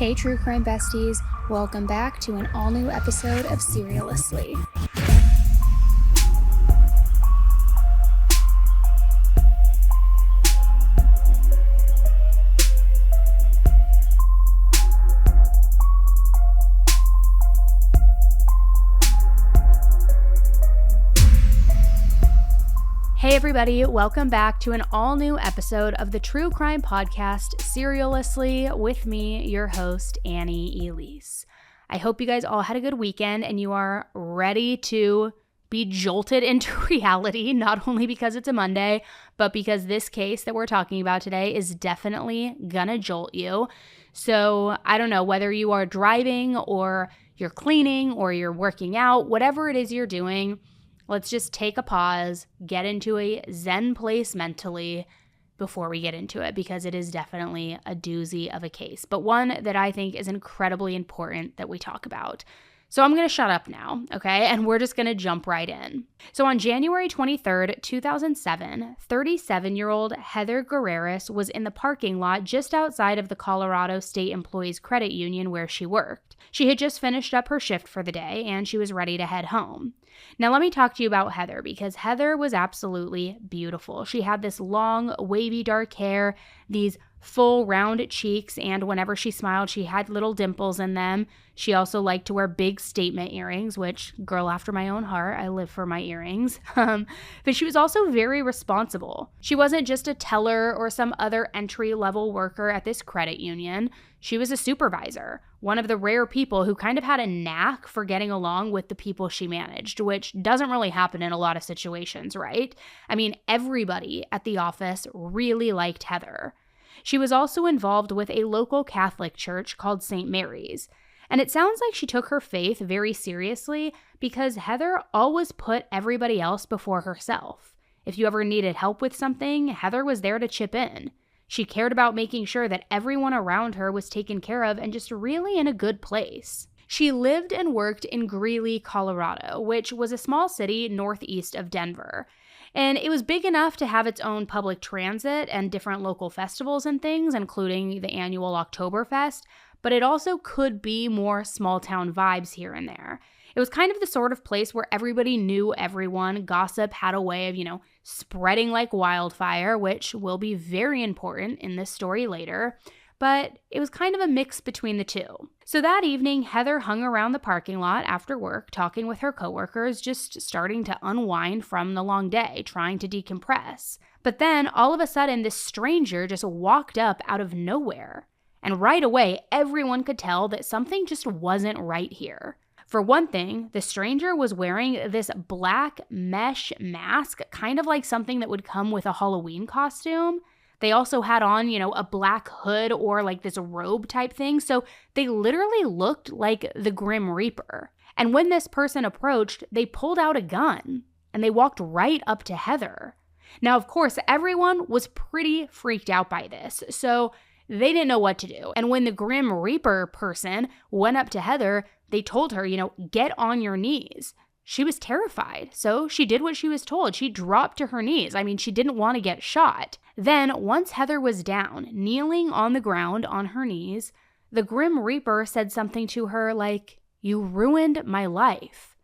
Hey True Crime Besties, welcome back to an all-new episode of SERIALously. Hey everybody, welcome back to an all-new episode of the True Crime Podcast, SERIALously, with me, your host, Annie Elise. I hope you guys all had a good weekend and you are ready to be jolted into reality, not only because it's a Monday, but because this case that we're talking about today is definitely gonna jolt you. So I don't know, whether you are driving or you're cleaning or you're working out, whatever it is you're doing, let's just take a pause, get into a zen place mentally before we get into it, because it is definitely a doozy of a case, but one that I think is incredibly important that we talk about. So I'm going to shut up now, okay? And we're just going to jump right in. So on January 23rd, 2007, 37-year-old Heather Guerreras was in the parking lot just outside of the Colorado State Employees Credit Union where she worked. She had just finished up her shift for the day and she was ready to head home. Now let me talk to you about Heather, because Heather was absolutely beautiful. She had this long, wavy dark hair, these full round cheeks, and whenever she smiled, she had little dimples in them. She also liked to wear big statement earrings, which, girl after my own heart, I live for my earrings. But she was also very responsible. She wasn't just a teller or some other entry-level worker at this credit union. She was a supervisor, one of the rare people who kind of had a knack for getting along with the people she managed, which doesn't really happen in a lot of situations, right? I mean, everybody at the office really liked Heather. She was also involved with a local Catholic church called St. Mary's. And it sounds like she took her faith very seriously, because Heather always put everybody else before herself. If you ever needed help with something, Heather was there to chip in. She cared about making sure that everyone around her was taken care of and just really in a good place. She lived and worked in Greeley, Colorado, which was a small city northeast of Denver. And it was big enough to have its own public transit and different local festivals and things, including the annual Oktoberfest, but it also could be more small town vibes here and there. It was kind of the sort of place where everybody knew everyone. Gossip had a way of, spreading like wildfire, which will be very important in this story later. But it was kind of a mix between the two. So that evening, Heather hung around the parking lot after work, talking with her coworkers, just starting to unwind from the long day, trying to decompress. But then, all of a sudden, this stranger just walked up out of nowhere. And right away, everyone could tell that something just wasn't right here. For one thing, the stranger was wearing this black mesh mask, kind of like something that would come with a Halloween costume. They also had on, a black hood or like this robe type thing. So they literally looked like the Grim Reaper. And when this person approached, they pulled out a gun and they walked right up to Heather. Now, of course, everyone was pretty freaked out by this. So they didn't know what to do. And when the Grim Reaper person went up to Heather, they told her, get on your knees. She was terrified, so she did what she was told. She dropped to her knees. I mean, she didn't want to get shot. Then, once Heather was down, kneeling on the ground on her knees, the Grim Reaper said something to her like, "You ruined my life."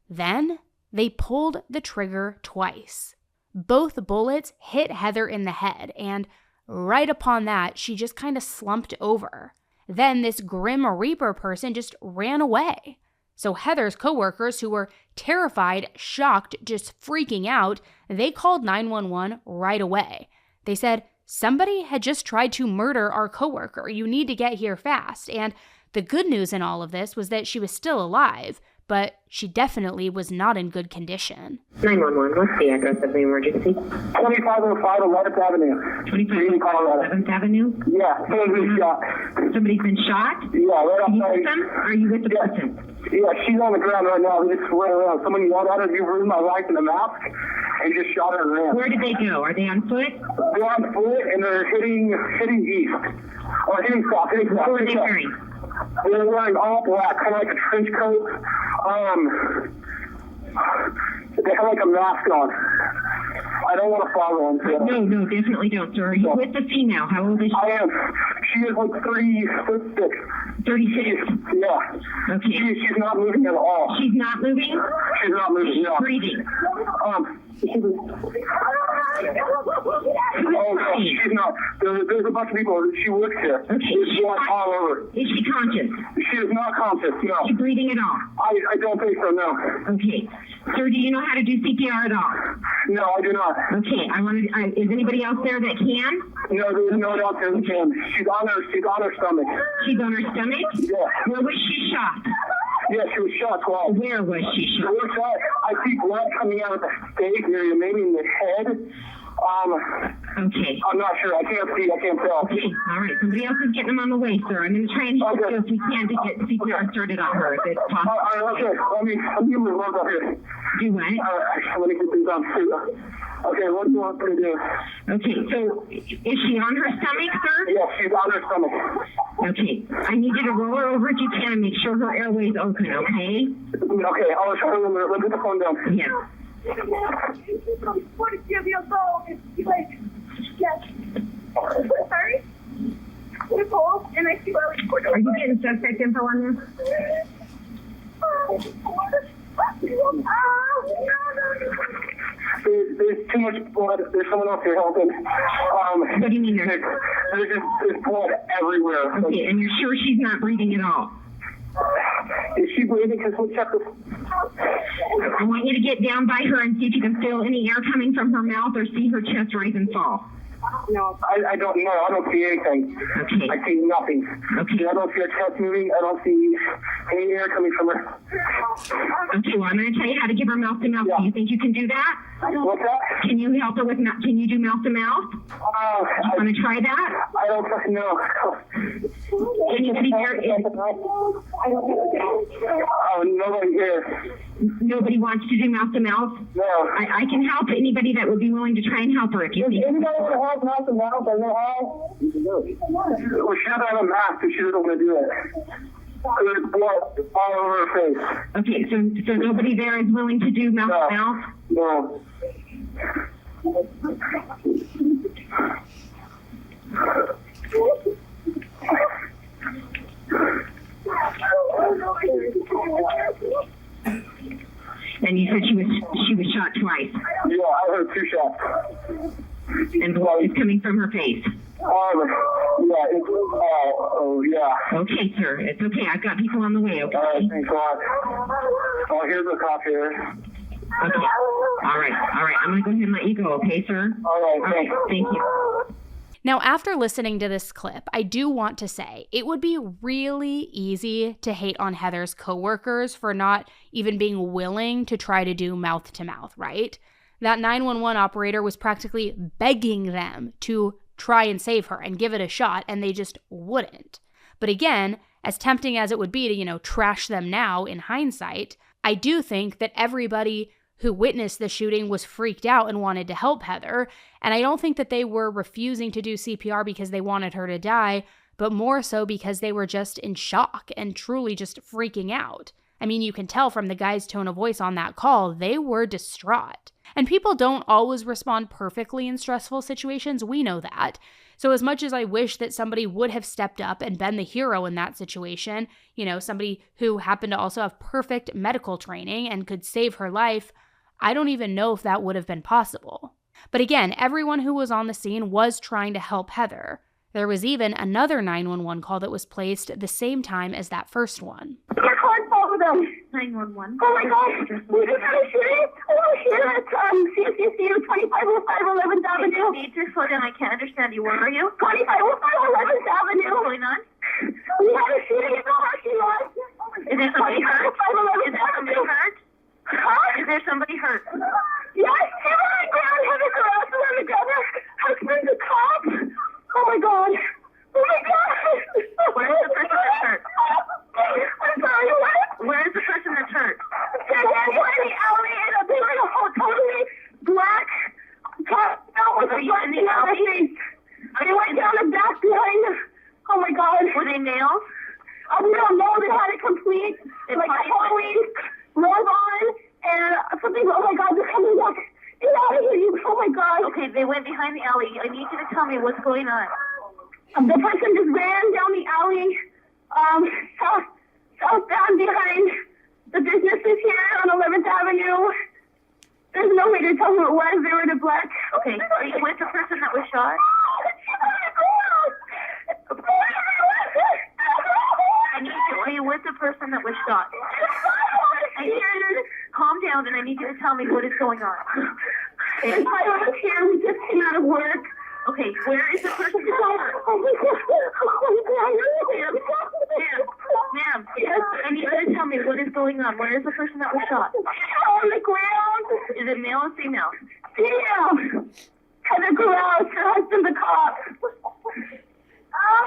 Then, they pulled the trigger twice. Both bullets hit Heather in the head, and right upon that, she just kind of slumped over. Then, this Grim Reaper person just ran away. So Heather's coworkers, who were terrified, shocked, just freaking out, they called 911 right away. They said, "Somebody had just tried to murder our coworker. You need to get here fast." And the good news in all of this was that she was still alive, but she definitely was not in good condition. 911, what's the address of the emergency? 2505 11th Avenue. 2505 11th Avenue? Yeah, someone's been shot. Somebody's been shot? Yeah, right Are you outside. with them? Or are you with the person? Yeah, she's on the ground right now. They just ran around. Someone yelled at her, "You ruined my life," in the mask, and just shot her and ran. Where did they go? Are they on foot? They're on foot, and they're hitting east. Or hitting south. What were they wearing? They're wearing all black, kind of like a trench coat. They have like a mask on. I don't want to follow them. No, definitely don't. So are you with the female? How old is she? I am. She is like 36. 36. Yeah. Okay. She's not moving at all. She's not moving? She's not moving, She's no. breathing. Oh, no, she's not. There's a bunch of people. She works here. Okay. She's blood all over. Is she conscious? She is not conscious, no. Is she breathing at all? I don't think so, no. Okay. Sir, do you know how to do CPR at all? No, I do not. Okay. Is anybody else there that can? No, there's no one else who can. She's on her stomach. She's on her stomach? Yeah. Where was she shot? Yeah, she was shot twice. Where was she shot? I see blood coming out of the stake area, maybe in the head. Okay. I'm not sure. I can't see. I can't tell. Okay. All right. Somebody else is getting them on the way, sir. I'm going to try and help you if we can to get CPR started on her, if it's possible. Okay. Let me move on up here. Do what? Let me get these on too. Okay, what do you want me to do? Okay, so is she on her stomach, sir? Yes, she's on her stomach. Okay, I need you to roll her over if you can and make sure her airway's open, okay? Okay, I'll try to let me put the phone down. Yeah. 42 years old. She's like, yes. Sorry? Nicole, and I see Ellie. Are you getting suspect info on this? There's too much blood. There's someone else here helping. What do you mean there's blood everywhere. Okay, and you're sure she's not breathing at all? Is she breathing? Because we'll check this. I want you to get down by her and see if you can feel any air coming from her mouth or see her chest rise and fall. No, I don't know. I don't see anything. Okay. I see nothing. Okay. I don't see her chest moving. I don't see any air coming from her. Okay, well, I'm going to tell you how to give her mouth to mouth. Yeah. Do you think you can do that? What's that? Can you help her with, can you do mouth to mouth? You want to try that? I don't fucking know. Anybody there? Oh, nobody here. Nobody wants to do mouth to mouth? No. I can help anybody that would be willing to try and help her if you think. Anybody want to help mouth to mouth? I know how. Well, she doesn't have a mask, so she doesn't want to do it. There's blood all over her face. Okay, so nobody there is willing to do mouth to mouth? No. And you said she was shot twice. Yeah, I heard 2 shots. And blood is coming from her face. Yeah, yeah. Okay, sir. It's okay. I've got people on the way, okay? All right, thanks a lot. Oh, here's the cop here. Okay. All right. I'm going to go ahead and let you go, okay, sir? All right, thanks. Thank you. Now, after listening to this clip, I do want to say it would be really easy to hate on Heather's coworkers for not even being willing to try to do mouth to mouth, right? That 911 operator was practically begging them to try and save her and give it a shot, and they just wouldn't. But again, as tempting as it would be to, trash them now in hindsight, I do think that everybody who witnessed the shooting was freaked out and wanted to help Heather. And I don't think that they were refusing to do CPR because they wanted her to die, but more so because they were just in shock and truly just freaking out. I mean, you can tell from the guy's tone of voice on that call, they were distraught. And people don't always respond perfectly in stressful situations. We know that. So as much as I wish that somebody would have stepped up and been the hero in that situation, somebody who happened to also have perfect medical training and could save her life, I don't even know if that would have been possible. But again, everyone who was on the scene was trying to help Heather. There was even another 911 call that was placed at the same time as that first one. Your car's over them. 911. Oh my gosh. We just had a shooting over here at CCCU 2505 11th Avenue. You need to slow down. I can't understand you. Where are you? 2505 11th Avenue. What's going on? We had a shooting in the parking lot. Is there somebody hurt? 2511th Avenue. Hurt? Huh? Is there somebody hurt? Yes. He went on ground, had a garage around together. Husband's a cop. Oh my God. Oh my God. Where is the person that's hurt? I'm sorry, what? Where is the person that's hurt? They're in the alley in a building, a whole totally black top out with a button on the face. They went down the back behind. Oh my God. Were they nails? We don't know. They had a complete, Halloween robe on and something. Oh my God, they're coming back. Get out of here, you. Oh my God. Okay, they went behind the alley. I need you to tell me what's going on. The person just ran down the alley, southbound behind the businesses here on 11th Avenue. There's no way to tell who it was. They were the black. Okay, are you with the person that was shot? Are you with the person that was shot? I need you to calm down, and I need you to tell me what is going on. Okay. I was here. We just came out of work. Okay, where is the person who shot? Ma'am, I need you to tell me what is going on. Where is the person that was shot? On the ground. Is it male or female? Female. Heather Grouse, her husband, the cop.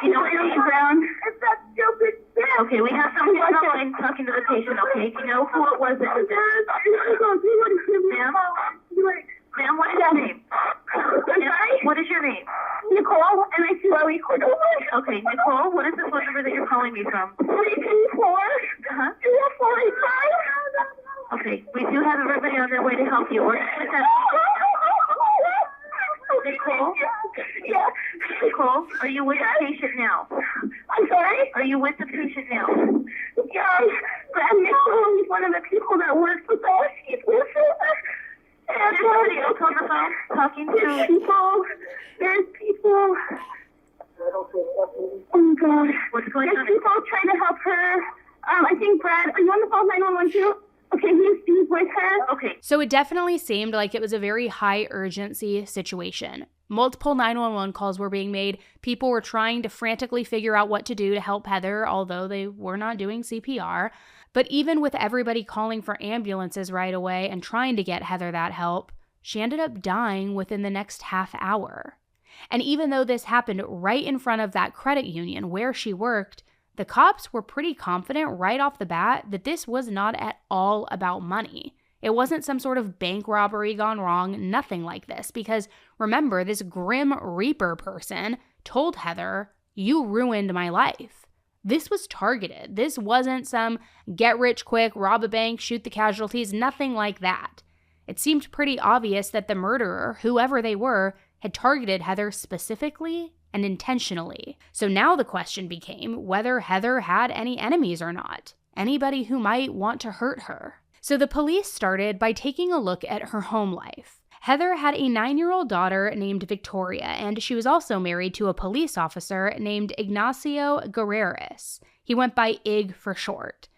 You know, on the ground. It's that stupid bitch. Okay, we have someone on the line talking to the patient, okay? Do you know who it was that did this? Ma'am, what is your name? What is your name? Nicole, and I see Chloe Cordova. Okay, Nicole, what is the phone number that you're calling me from? 324 0485. Okay, we do have everybody on their way to help you. We're just gonna Nicole? Yeah. Nicole, are you with the patient now? I'm sorry? Are you with the patient now? Yeah, Brad Mitchell is one of the people that works with us. He's with us. And there's somebody else on the phone talking to people. There's people. Oh my God. What's going on? There's people trying to help her. I think Brad, are you on the phone 911 too? Okay, he's with her. Okay. So it definitely seemed like it was a very high urgency situation. Multiple 911 calls were being made. People were trying to frantically figure out what to do to help Heather, although they were not doing CPR. But even with everybody calling for ambulances right away and trying to get Heather that help, she ended up dying within the next half hour. And even though this happened right in front of that credit union where she worked, the cops were pretty confident right off the bat that this was not at all about money. It wasn't some sort of bank robbery gone wrong, nothing like this, because remember, this Grim Reaper person told Heather, "You ruined my life." This was targeted. This wasn't some get rich quick, rob a bank, shoot the casualties, nothing like that. It seemed pretty obvious that the murderer, whoever they were, had targeted Heather specifically and intentionally. So now the question became whether Heather had any enemies or not, anybody who might want to hurt her. So the police started by taking a look at her home life. Heather had a 9-year-old daughter named Victoria, and she was also married to a police officer named Ignacio Guerreras. He went by Ig for short.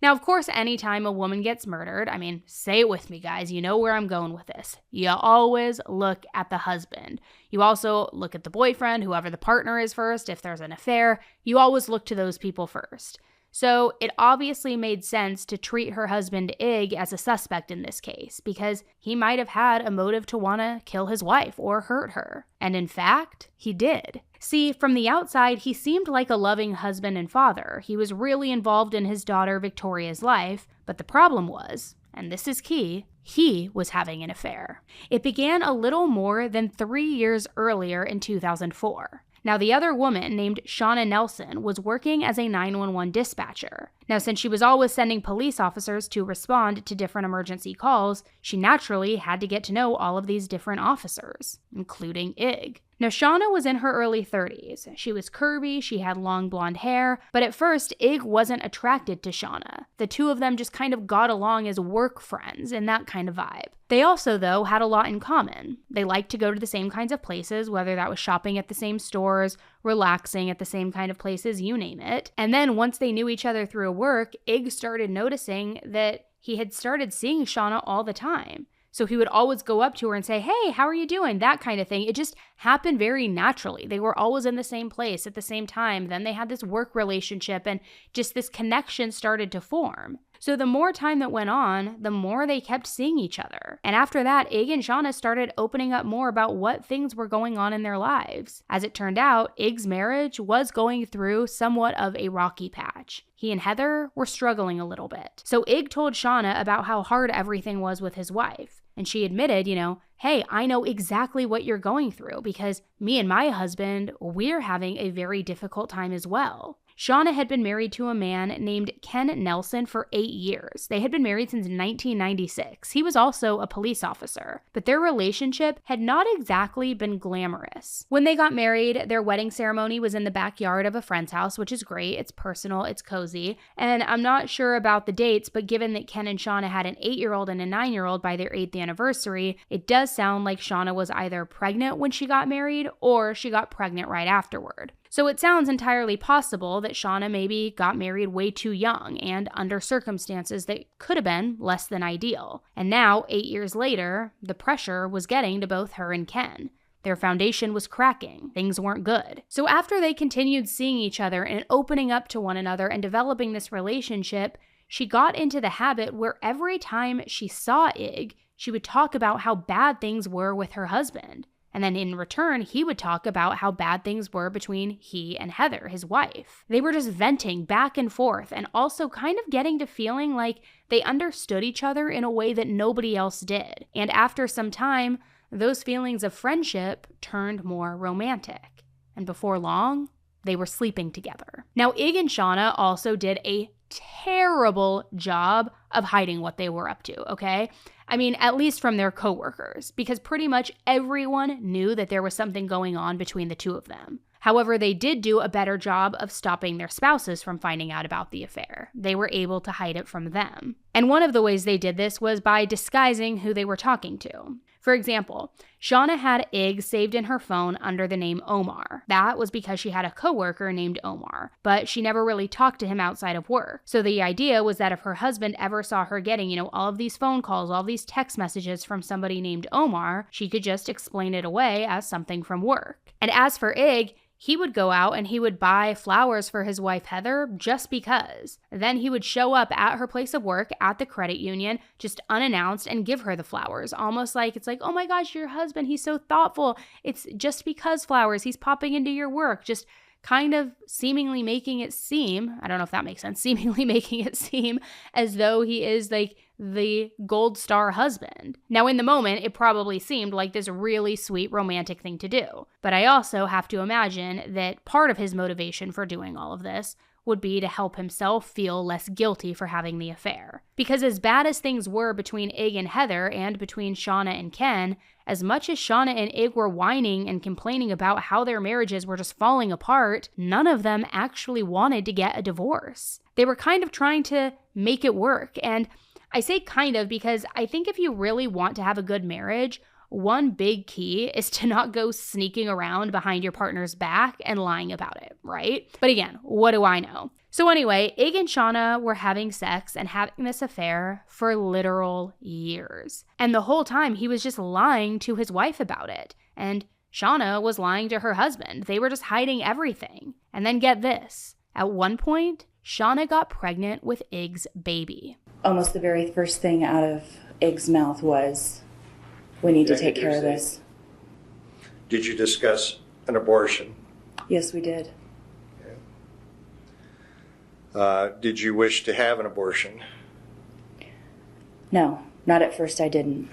Now, of course, anytime a woman gets murdered, I mean, say it with me, guys, you know where I'm going with this. You always look at the husband. You also look at the boyfriend, whoever the partner is first. If there's an affair, you always look to those people first. So it obviously made sense to treat her husband Ig as a suspect in this case, because he might have had a motive to want to kill his wife or hurt her. And in fact, he did. See, from the outside, he seemed like a loving husband and father. He was really involved in his daughter Victoria's life, but the problem was, and this is key, he was having an affair. It began a little more than 3 years earlier in 2004. Now, the other woman, named Shawna Nelson, was working as a 911 dispatcher. Now, since she was always sending police officers to respond to different emergency calls, she naturally had to get to know all of these different officers, including Ig. Now, Shauna was in her early 30s. She was curvy, she had long blonde hair, but at first, Ig wasn't attracted to Shauna. The two of them just kind of got along as work friends and that kind of vibe. They also, though, had a lot in common. They liked to go to the same kinds of places, whether that was shopping at the same stores, relaxing at the same kind of places, you name it. And then once they knew each other through work, Ig started noticing that he had started seeing Shauna all the time. So he would always go up to her and say, "Hey, how are you doing?" That kind of thing. It just happened very naturally. They were always in the same place at the same time. Then they had this work relationship and just this connection started to form. So the more time that went on, the more they kept seeing each other. And after that, Ig and Shauna started opening up more about what things were going on in their lives. As it turned out, Ig's marriage was going through somewhat of a rocky patch. He and Heather were struggling a little bit. So Ig told Shauna about how hard everything was with his wife. And she admitted, "Hey, I know exactly what you're going through because me and my husband, we're having a very difficult time as well." Shawna had been married to a man named Ken Nelson for 8 years. They had been married since 1996. He was also a police officer, but their relationship had not exactly been glamorous. When they got married, their wedding ceremony was in the backyard of a friend's house, which is great. It's personal, it's cozy, and I'm not sure about the dates, but given that Ken and Shawna had an 8-year-old and a 9-year-old by their 8th anniversary, it does sound like Shawna was either pregnant when she got married or she got pregnant right afterward. So it sounds entirely possible that Shawna maybe got married way too young and under circumstances that could have been less than ideal. And now, 8 years later, the pressure was getting to both her and Ken. Their foundation was cracking. Things weren't good. So after they continued seeing each other and opening up to one another and developing this relationship, she got into the habit where every time she saw Ig, she would talk about how bad things were with her husband. And then in return, he would talk about how bad things were between he and Heather, his wife. They were just venting back and forth and also kind of getting to feeling like they understood each other in a way that nobody else did. And after some time, those feelings of friendship turned more romantic. And before long, they were sleeping together. Now, Ig and Shawna also did a terrible job of hiding what they were up to, okay? I mean, at least from their coworkers, because pretty much everyone knew that there was something going on between the two of them. However, they did do a better job of stopping their spouses from finding out about the affair. They were able to hide it from them. And one of the ways they did this was by disguising who they were talking to. For example, Shawna had Ig saved in her phone under the name Omar. That was because she had a coworker named Omar, but she never really talked to him outside of work. So the idea was that if her husband ever saw her getting, all of these phone calls, all these text messages from somebody named Omar, she could just explain it away as something from work. And as for Ig, he would go out and he would buy flowers for his wife Heather just because. Then he would show up at her place of work at the credit union just unannounced and give her the flowers. Almost like it's like, oh my gosh, your husband, he's so thoughtful. It's just because flowers, he's popping into your work. Just kind of seemingly making it seem, I don't know if that makes sense, seemingly making it seem as though he is like the gold star husband. Now, in the moment, it probably seemed like this really sweet romantic thing to do. But I also have to imagine that part of his motivation for doing all of this would be to help himself feel less guilty for having the affair. Because as bad as things were between Ig and Heather and between Shawna and Ken, as much as Shawna and Ig were whining and complaining about how their marriages were just falling apart, none of them actually wanted to get a divorce. They were kind of trying to make it work. And I say kind of because I think if you really want to have a good marriage, one big key is to not go sneaking around behind your partner's back and lying about it, right? But again, what do I know? So anyway, Ig and Shawna were having sex and having this affair for literal years. And the whole time he was just lying to his wife about it. And Shawna was lying to her husband. They were just hiding everything. And then get this. At one point, Shawna got pregnant with Ig's baby. Almost the very first thing out of Ig's mouth was, we need to take care of this. Did you discuss an abortion? Yes, we did. Okay. Did you wish to have an abortion? No, not at first I didn't.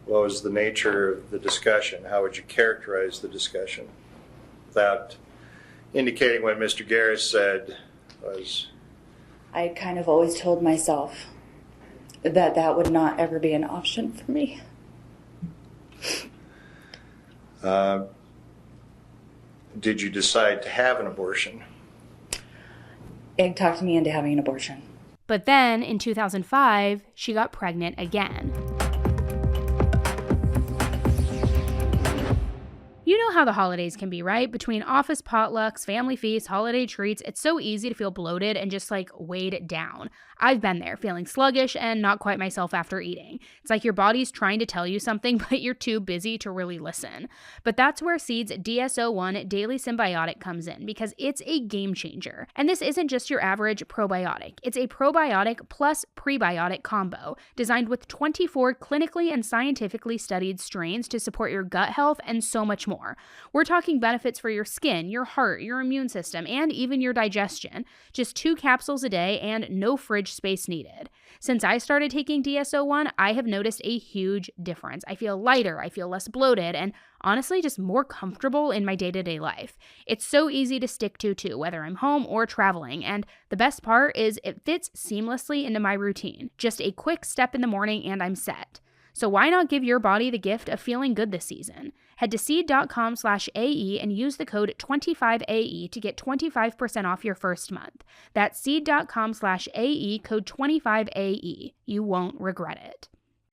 What was the nature of the discussion? How would you characterize the discussion? Without indicating what Mr. Garris said was... I kind of always told myself that that would not ever be an option for me. Did you decide to have an abortion? Ig talked me into having an abortion. But then, in 2005, she got pregnant again. You know how the holidays can be, right? Between office potlucks, family feasts, holiday treats, it's so easy to feel bloated and just weighed down. I've been there, feeling sluggish and not quite myself after eating. It's like your body's trying to tell you something, but you're too busy to really listen. But that's where Seed's DSO1 Daily Symbiotic comes in, because it's a game changer. And this isn't just your average probiotic. It's a probiotic plus prebiotic combo, designed with 24 clinically and scientifically studied strains to support your gut health and so much more. more. We're talking benefits for your skin, your heart, your immune system, and even your digestion. Just 2 capsules a day and no fridge space needed. Since I started taking DSO1, I have noticed a huge difference. I feel lighter, I feel less bloated, and honestly just more comfortable in my day-to-day life. It's so easy to stick to too, whether I'm home or traveling, and the best part is it fits seamlessly into my routine. Just a quick step in the morning and I'm set. So why not give your body the gift of feeling good this season? Head to seed.com/AE and use the code 25AE to get 25% off your first month. That's seed.com/AE, code 25AE. You won't regret it.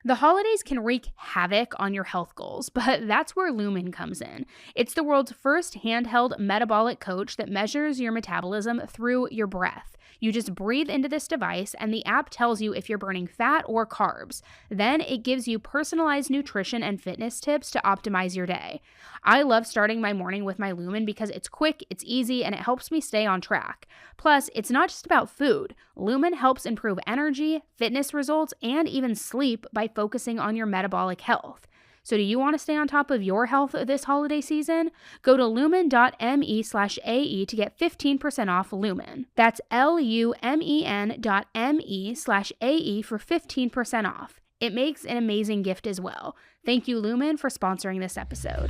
The holidays can wreak havoc on your health goals, but that's where Lumen comes in. It's the world's first handheld metabolic coach that measures your metabolism through your breath. You just breathe into this device and the app tells you if you're burning fat or carbs. Then it gives you personalized nutrition and fitness tips to optimize your day. I love starting my morning with my Lumen because it's quick, it's easy, and it helps me stay on track. Plus, it's not just about food. Lumen helps improve energy, fitness results, and even sleep by focusing on your metabolic health. So do you want to stay on top of your health this holiday season? Go to lumen.me/AE to get 15% off Lumen. That's lumen.me/AE for 15% off. It makes an amazing gift as well. Thank you, Lumen, for sponsoring this episode.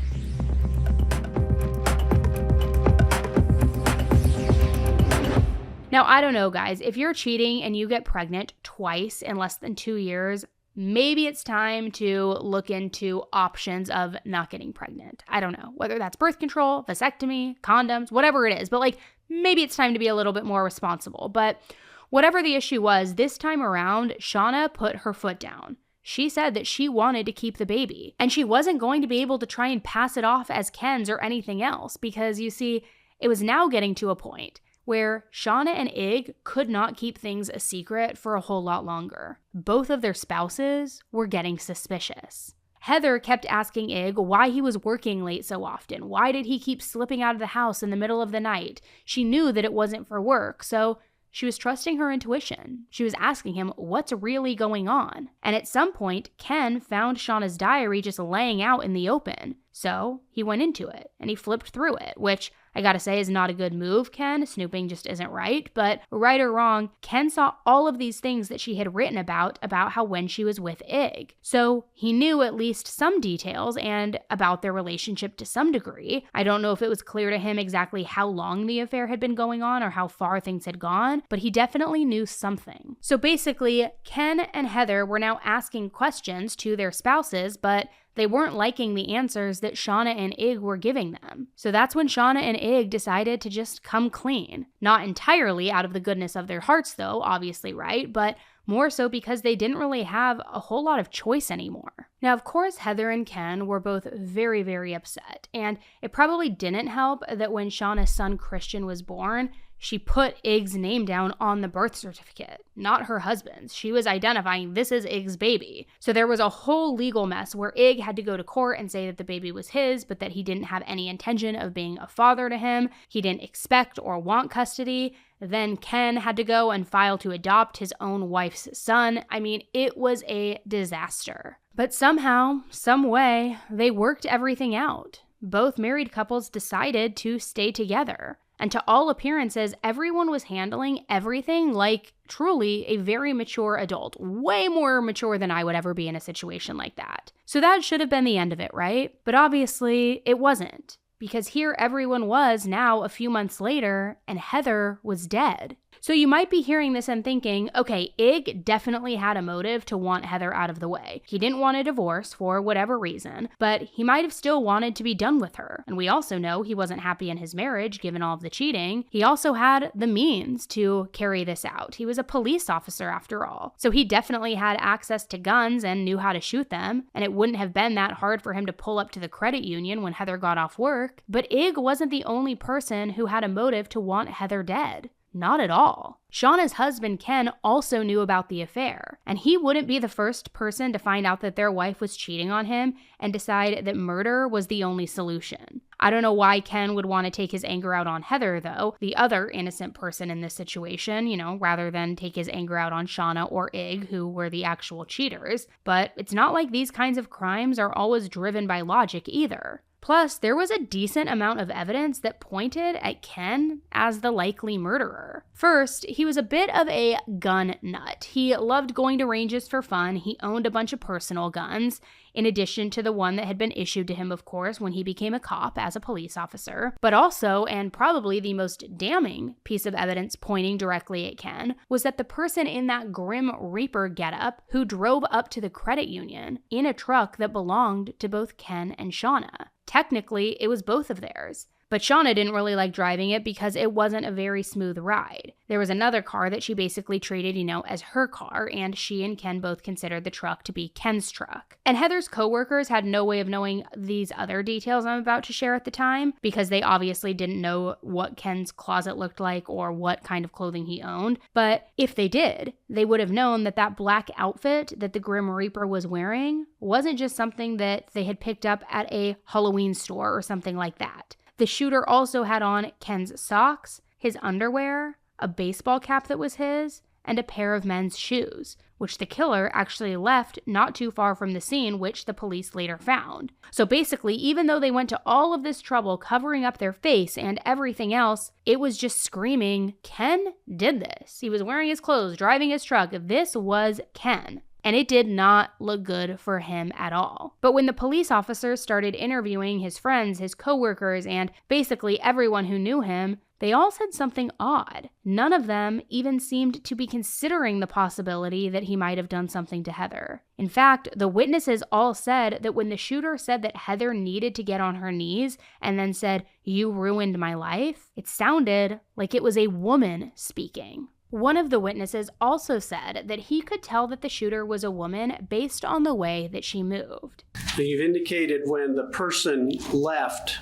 Now, I don't know, guys, if you're cheating and you get pregnant twice in less than 2 years, maybe it's time to look into options of not getting pregnant. I don't know, whether that's birth control, vasectomy, condoms, whatever it is, but maybe it's time to be a little bit more responsible. But whatever the issue was, this time around, Shauna put her foot down. She said that she wanted to keep the baby, and she wasn't going to be able to try and pass it off as Ken's or anything else, because you see, it was now getting to a point where Shauna and Ig could not keep things a secret for a whole lot longer. Both of their spouses were getting suspicious. Heather kept asking Ig why he was working late so often. Why did he keep slipping out of the house in the middle of the night? She knew that it wasn't for work, so she was trusting her intuition. She was asking him what's really going on. And at some point, Ken found Shauna's diary just laying out in the open. So he went into it and he flipped through it, which I gotta say is not a good move, Ken. Snooping just isn't right. But right or wrong, Ken saw all of these things that she had written about how when she was with Ig. So he knew at least some details and about their relationship to some degree. I don't know if it was clear to him exactly how long the affair had been going on or how far things had gone, but he definitely knew something. So basically, Ken and Heather were now asking questions to their spouses, but they weren't liking the answers that Shauna and Ig were giving them. So that's when Shauna and Ig decided to just come clean. Not entirely out of the goodness of their hearts though, obviously, right? But more so because they didn't really have a whole lot of choice anymore. Now, of course, Heather and Ken were both very, very upset. And it probably didn't help that when Shauna's son Christian was born, she put Ig's name down on the birth certificate, not her husband's. She was identifying this is Ig's baby. So there was a whole legal mess where Ig had to go to court and say that the baby was his, but that he didn't have any intention of being a father to him. He didn't expect or want custody. Then Ken had to go and file to adopt his own wife's son. I mean, it was a disaster. But somehow, some way, they worked everything out. Both married couples decided to stay together. And to all appearances, everyone was handling everything like truly a very mature adult, way more mature than I would ever be in a situation like that. So that should have been the end of it, right? But obviously it wasn't, because here everyone was now a few months later and Heather was dead. So you might be hearing this and thinking, okay, Ig definitely had a motive to want Heather out of the way. He didn't want a divorce for whatever reason, but he might have still wanted to be done with her. And we also know he wasn't happy in his marriage, given all of the cheating. He also had the means to carry this out. He was a police officer after all. So he definitely had access to guns and knew how to shoot them. And it wouldn't have been that hard for him to pull up to the credit union when Heather got off work. But Ig wasn't the only person who had a motive to want Heather dead. Not at all. Shauna's husband, Ken, also knew about the affair, and he wouldn't be the first person to find out that their wife was cheating on him and decide that murder was the only solution. I don't know why Ken would want to take his anger out on Heather, though, the other innocent person in this situation, rather than take his anger out on Shauna or Ig, who were the actual cheaters. But it's not like these kinds of crimes are always driven by logic either. Plus, there was a decent amount of evidence that pointed at Ken as the likely murderer. First, he was a bit of a gun nut. He loved going to ranges for fun. He owned a bunch of personal guns, in addition to the one that had been issued to him, of course, when he became a cop as a police officer. But also, and probably the most damning piece of evidence pointing directly at Ken, was that the person in that Grim Reaper getup who drove up to the credit union in a truck that belonged to both Ken and Shauna. Technically, it was both of theirs. But Shauna didn't really like driving it because it wasn't a very smooth ride. There was another car that she basically treated, as her car, and she and Ken both considered the truck to be Ken's truck. And Heather's coworkers had no way of knowing these other details I'm about to share at the time, because they obviously didn't know what Ken's closet looked like or what kind of clothing he owned. But if they did, they would have known that that black outfit that the Grim Reaper was wearing wasn't just something that they had picked up at a Halloween store or something like that. The shooter also had on Ken's socks, his underwear, a baseball cap that was his, and a pair of men's shoes, which the killer actually left not too far from the scene, which the police later found. So basically, even though they went to all of this trouble covering up their face and everything else, it was just screaming, Ken did this. He was wearing his clothes, driving his truck. This was Ken. And it did not look good for him at all. But when the police officers started interviewing his friends, his coworkers, and basically everyone who knew him, they all said something odd. None of them even seemed to be considering the possibility that he might have done something to Heather. In fact, the witnesses all said that when the shooter said that Heather needed to get on her knees and then said, "You ruined my life," it sounded like it was a woman speaking. One of the witnesses also said that he could tell that the shooter was a woman based on the way that she moved. You've indicated when the person left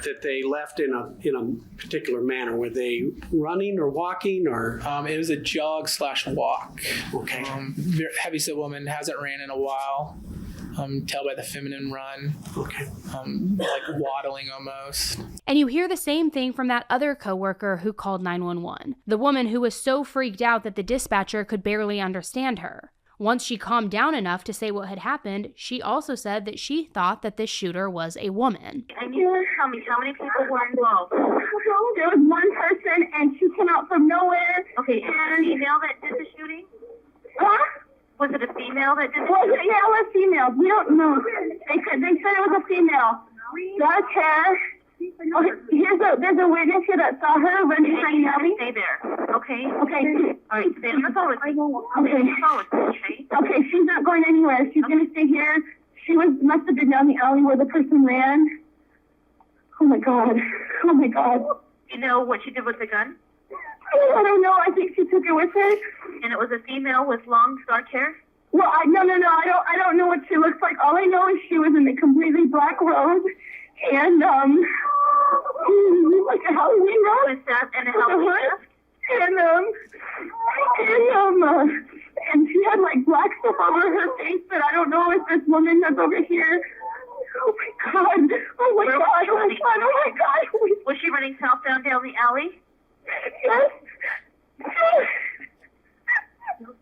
that they left in a particular manner. Were they running or walking or? It was a jog/walk. Okay. Heavyset woman, hasn't ran in a while. Tell by the feminine run. Okay. Like waddling almost. And you hear the same thing from that other coworker who called 911. The woman who was so freaked out that the dispatcher could barely understand her. Once she calmed down enough to say what had happened, she also said that she thought that this shooter was a woman. I need you to tell me how many people were involved. There was one person, and she came out from nowhere. Okay, and a female that did the shooting? Huh? Was it a female that did the Well, shooting? yeah, it was female. We don't know. They said it was a female. Dark hair. Okay, there's a witness here that saw her when she sang Nelly. Stay there. Okay. Okay. All right, stay on the phone with me. Okay. Okay, she's not going anywhere. She's going to stay here. She must have been down the alley where the person ran. Oh my God. Oh my God. You know what she did with the gun? I don't know. I think she took it with her. And it was a female with long, dark hair? Well, no. I don't know what she looks like. All I know is she was in a completely black robe and like a Halloween robe. Was that and a Halloween mask? And she had like black stuff over her face, but I don't know if this woman that's over here. Oh my God! Oh my God! Oh my God! Oh my God! Was she running southbound down the alley? Yes.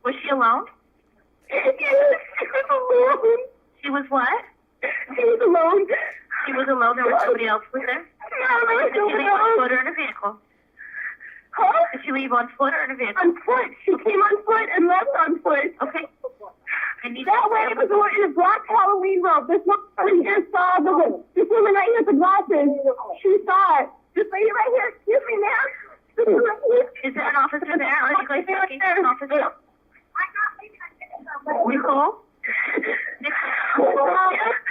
Was she alone? Yes, she was alone. She was what? She was alone. She was alone. There was somebody else with her? No, there was Did she leave on foot or in a vehicle? Huh? Did she leave on foot or in a vehicle? On foot. She came on foot and left on foot. Okay. That way it was in a black Halloween robe. This woman here saw this woman right here with the glasses. She saw it. This lady right here. Excuse me, ma'am. Is there an officer there? Are you guys talking to an officer? Nicole?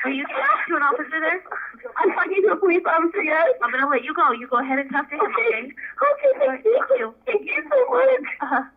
Are you talking to an officer there? I'm talking to a police officer, yes. I'm going to let you go. You go ahead and talk to him, okay? Okay, thank you. Thank you so much.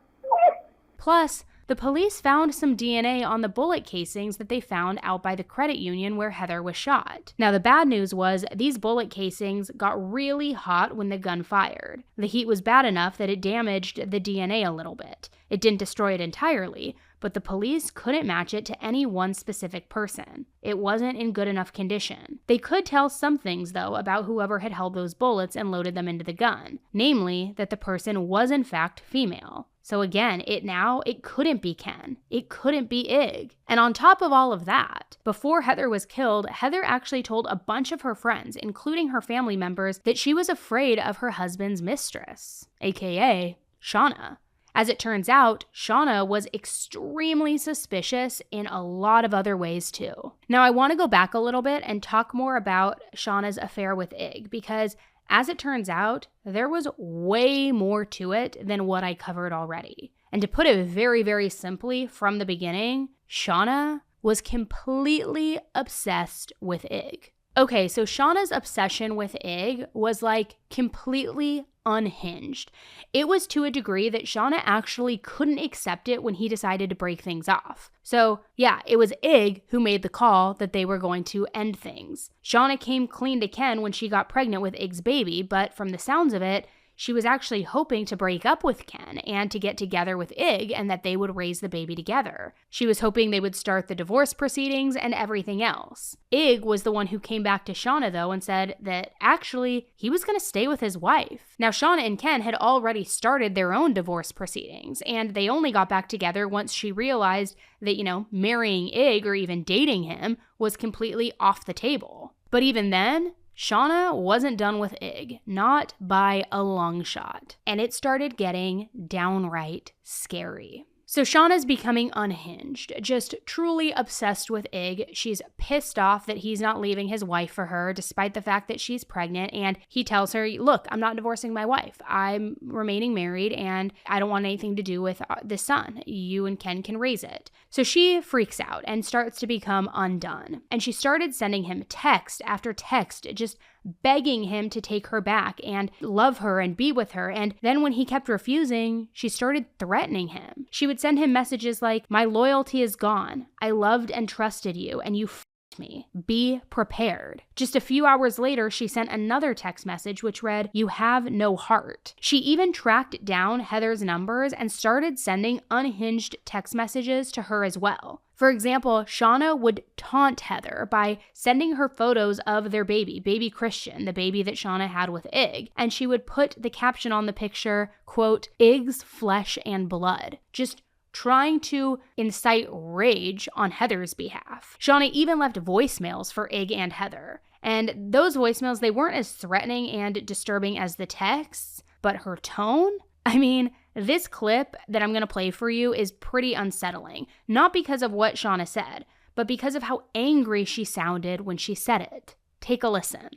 Plus, the police found some DNA on the bullet casings that they found out by the credit union where Heather was shot. Now, the bad news was these bullet casings got really hot when the gun fired. The heat was bad enough that it damaged the DNA a little bit. It didn't destroy it entirely, but the police couldn't match it to any one specific person. It wasn't in good enough condition. They could tell some things, though, about whoever had held those bullets and loaded them into the gun, namely that the person was in fact female. So again, it couldn't be Ken. It couldn't be Ig. And on top of all of that, before Heather was killed, Heather actually told a bunch of her friends, including her family members, that she was afraid of her husband's mistress, aka Shauna. As it turns out, Shauna was extremely suspicious in a lot of other ways too. Now I want to go back a little bit and talk more about Shauna's affair with Ig, because as it turns out, there was way more to it than what I covered already. And to put it very, very simply, from the beginning, Shauna was completely obsessed with Ig. Okay, so Shauna's obsession with Ig was like completely unhinged. It was to a degree that Shauna actually couldn't accept it when he decided to break things off. So yeah, it was Ig who made the call that they were going to end things. Shauna came clean to Ken when she got pregnant with Ig's baby, but from the sounds of it, she was actually hoping to break up with Ken and to get together with Ig and that they would raise the baby together. She was hoping they would start the divorce proceedings and everything else. Ig was the one who came back to Shauna though and said that actually he was going to stay with his wife. Now Shauna and Ken had already started their own divorce proceedings and they only got back together once she realized that, marrying Ig or even dating him was completely off the table. But even then, Shauna wasn't done with Ig, not by a long shot, and it started getting downright scary. So Shauna's becoming unhinged, just truly obsessed with Ig. She's pissed off that he's not leaving his wife for her, despite the fact that she's pregnant, and he tells her, look, I'm not divorcing my wife. I'm remaining married, and I don't want anything to do with this son. You and Ken can raise it. So she freaks out and starts to become undone, and she started sending him text after text, just begging him to take her back and love her and be with her. And then when he kept refusing, she started threatening him. She would send him messages like, my loyalty is gone. I loved and trusted you and you f***ed me. Be prepared. Just a few hours later, she sent another text message which read, you have no heart. She even tracked down Heather's numbers and started sending unhinged text messages to her as well. For example, Shauna would taunt Heather by sending her photos of their baby Christian, the baby that Shauna had with Ig, and she would put the caption on the picture, quote, Ig's flesh and blood, just trying to incite rage on Heather's behalf. Shauna even left voicemails for Ig and Heather, and those voicemails, they weren't as threatening and disturbing as the texts, but her tone? I mean, this clip that I'm going to play for you is pretty unsettling, not because of what Shauna said, but because of how angry she sounded when she said it. Take a listen.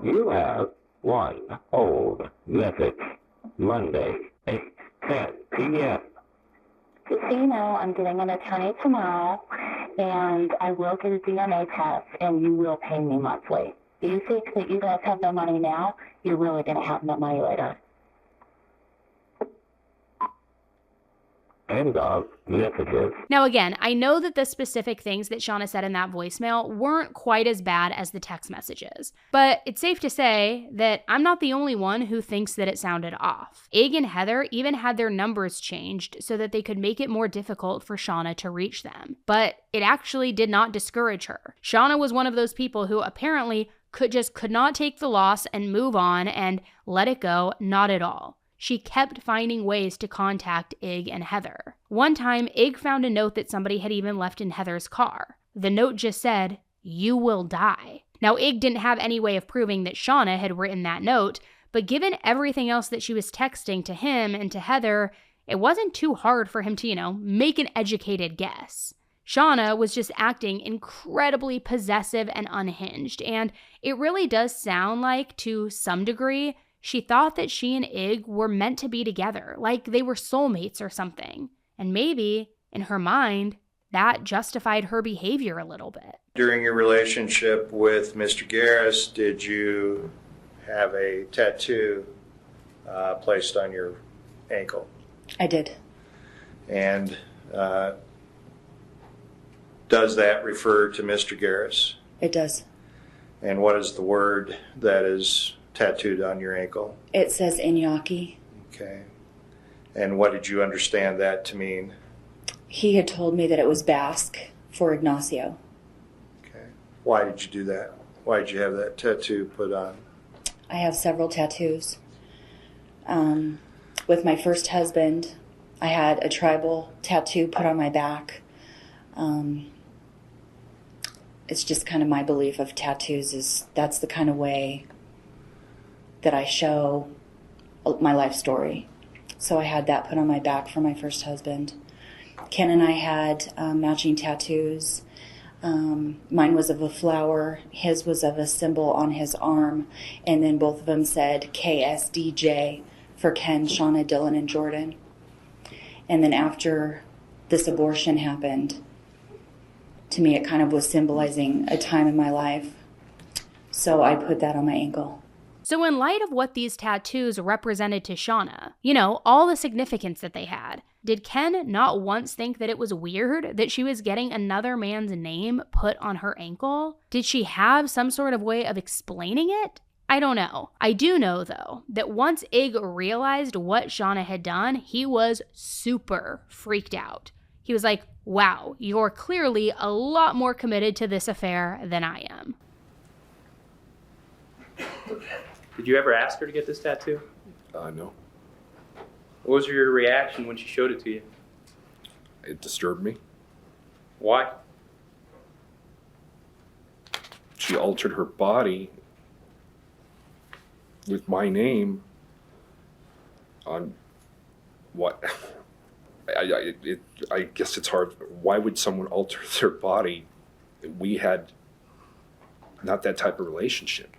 You have one old message, Monday, 8:10 p.m. Just so you know, I'm getting an attorney tomorrow, and I will get a DNA test, and you will pay me monthly. Do you think that you guys have no money now? You're really going to have no money later. End of messages. Now again, I know that the specific things that Shauna said in that voicemail weren't quite as bad as the text messages, but it's safe to say that I'm not the only one who thinks that it sounded off. Ig and Heather even had their numbers changed so that they could make it more difficult for Shauna to reach them, but it actually did not discourage her. Shauna was one of those people who apparently could not take the loss and move on and let it go, not at all. She kept finding ways to contact Ig and Heather. One time, Ig found a note that somebody had even left in Heather's car. The note just said, you will die. Now, Ig didn't have any way of proving that Shauna had written that note, but given everything else that she was texting to him and to Heather, it wasn't too hard for him to, make an educated guess. Shauna was just acting incredibly possessive and unhinged, and it really does sound like, to some degree, she thought that she and Ig were meant to be together, like they were soulmates or something. And maybe, in her mind, that justified her behavior a little bit. During your relationship with Mr. Garris, did you have a tattoo placed on your ankle? I did. And does that refer to Mr. Garris? It does. And what is the word that is tattooed on your ankle? It says Inyaki. Okay. And what did you understand that to mean? He had told me that it was Basque for Ignacio. Okay. Why did you do that? Why did you have that tattoo put on? I have several tattoos. With my first husband, I had a tribal tattoo put on my back. It's just kind of my belief of tattoos is that's the kind of way that I show my life story. So I had that put on my back for my first husband. Ken and I had matching tattoos. Mine was of a flower. His was of a symbol on his arm. And then both of them said KSDJ for Ken, Shauna, Dylan, and Jordan. And then after this abortion happened, to me it kind of was symbolizing a time in my life. So I put that on my ankle. So in light of what these tattoos represented to Shauna, you know, all the significance that they had, did Ken not once think that it was weird that she was getting another man's name put on her ankle? Did she have some sort of way of explaining it? I don't know. I do know, though, that once Ig realized what Shauna had done, he was super freaked out. He was like, wow, you're clearly a lot more committed to this affair than I am. Did you ever ask her to get this tattoo? No. What was your reaction when she showed it to you? It disturbed me. Why? She altered her body with my name on what? I guess it's hard. Why would someone alter their body? We had not that type of relationship.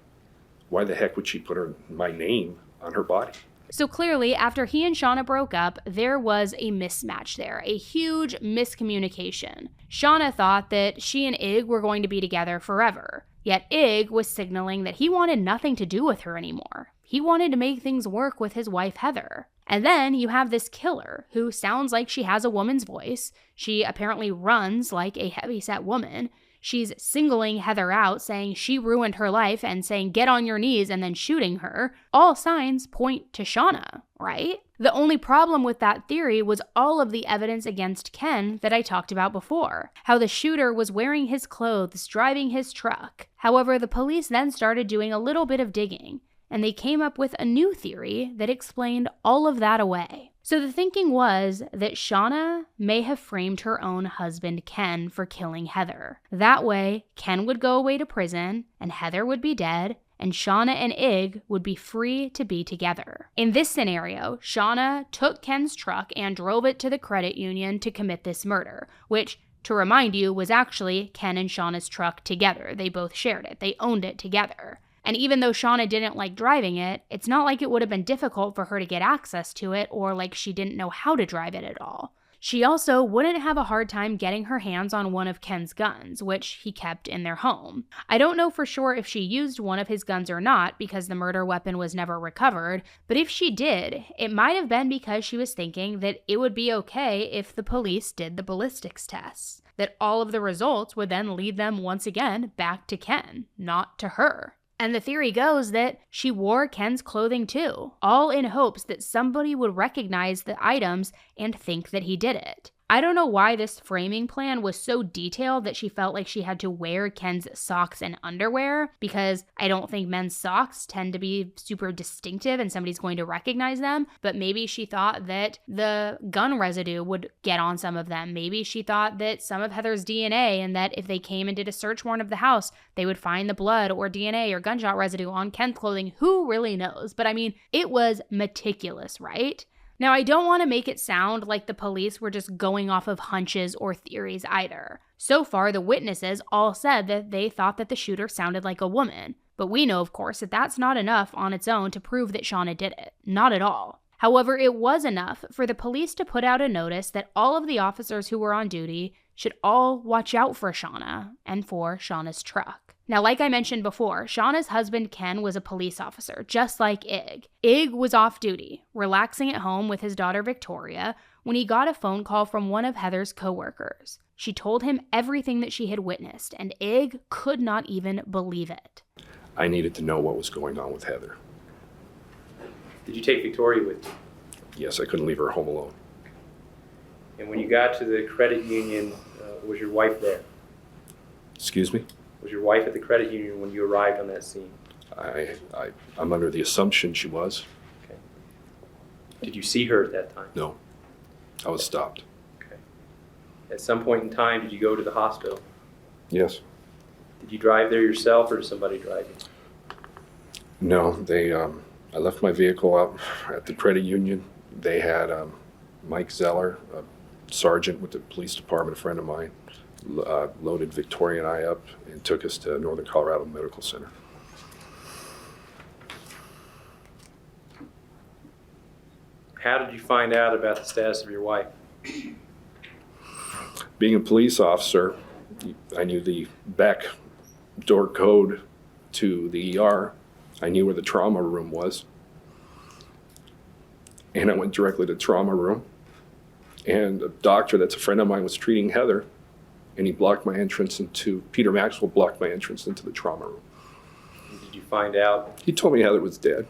Why the heck would she put my name on her body? So clearly, after he and Shauna broke up, there was a mismatch there, a huge miscommunication. Shauna thought that she and Ig were going to be together forever, yet Ig was signaling that he wanted nothing to do with her anymore. He wanted to make things work with his wife, Heather. And then you have this killer who sounds like she has a woman's voice. She apparently runs like a heavyset woman. She's singling Heather out, saying she ruined her life and saying get on your knees and then shooting her. All signs point to Shauna, right? The only problem with that theory was all of the evidence against Ken that I talked about before. How the shooter was wearing his clothes, driving his truck. However, the police then started doing a little bit of digging, and they came up with a new theory that explained all of that away. So the thinking was that Shauna may have framed her own husband, Ken, for killing Heather. That way, Ken would go away to prison, and Heather would be dead, and Shauna and Ig would be free to be together. In this scenario, Shauna took Ken's truck and drove it to the credit union to commit this murder, which, to remind you, was actually Ken and Shauna's truck together. They both shared it. They owned it together. And even though Shauna didn't like driving it, it's not like it would have been difficult for her to get access to it or like she didn't know how to drive it at all. She also wouldn't have a hard time getting her hands on one of Ken's guns, which he kept in their home. I don't know for sure if she used one of his guns or not because the murder weapon was never recovered, but if she did, it might have been because she was thinking that it would be okay if the police did the ballistics tests, that all of the results would then lead them once again back to Ken, not to her. And the theory goes that she wore Ken's clothing too, all in hopes that somebody would recognize the items and think that he did it. I don't know why this framing plan was so detailed that she felt like she had to wear Ken's socks and underwear, because I don't think men's socks tend to be super distinctive and somebody's going to recognize them, but maybe she thought that the gun residue would get on some of them. Maybe she thought that some of Heather's DNA and that if they came and did a search warrant of the house, they would find the blood or DNA or gunshot residue on Ken's clothing. Who really knows? But I mean, it was meticulous, right? Now, I don't want to make it sound like the police were just going off of hunches or theories either. So far, the witnesses all said that they thought that the shooter sounded like a woman. But we know, of course, that that's not enough on its own to prove that Shauna did it. Not at all. However, it was enough for the police to put out a notice that all of the officers who were on duty should all watch out for Shauna and for Shauna's truck. Now, like I mentioned before, Shauna's husband, Ken, was a police officer, just like Ig. Ig was off duty, relaxing at home with his daughter, Victoria, when he got a phone call from one of Heather's coworkers. She told him everything that she had witnessed, and Ig could not even believe it. I needed to know what was going on with Heather. Did you take Victoria with you? Yes, I couldn't leave her home alone. And when you got to the credit union, was your wife there? Excuse me? Was your wife at the credit union when you arrived on that scene? I'm under the assumption she was. Okay. Did you see her at that time? No. I was stopped. Okay. At some point in time, did you go to the hospital? Yes. Did you drive there yourself, or did somebody drive you? No, I left my vehicle out at the credit union. They had Mike Zeller, a sergeant with the police department, a friend of mine, loaded Victoria and I up and took us to Northern Colorado Medical Center. How did you find out about the status of your wife? Being a police officer, I knew the back door code to the ER. I knew where the trauma room was. And I went directly to the trauma room. And a doctor that's a friend of mine was treating Heather, and he blocked my entrance Peter Maxwell blocked my entrance into the trauma room. Did you find out? He told me Heather was dead.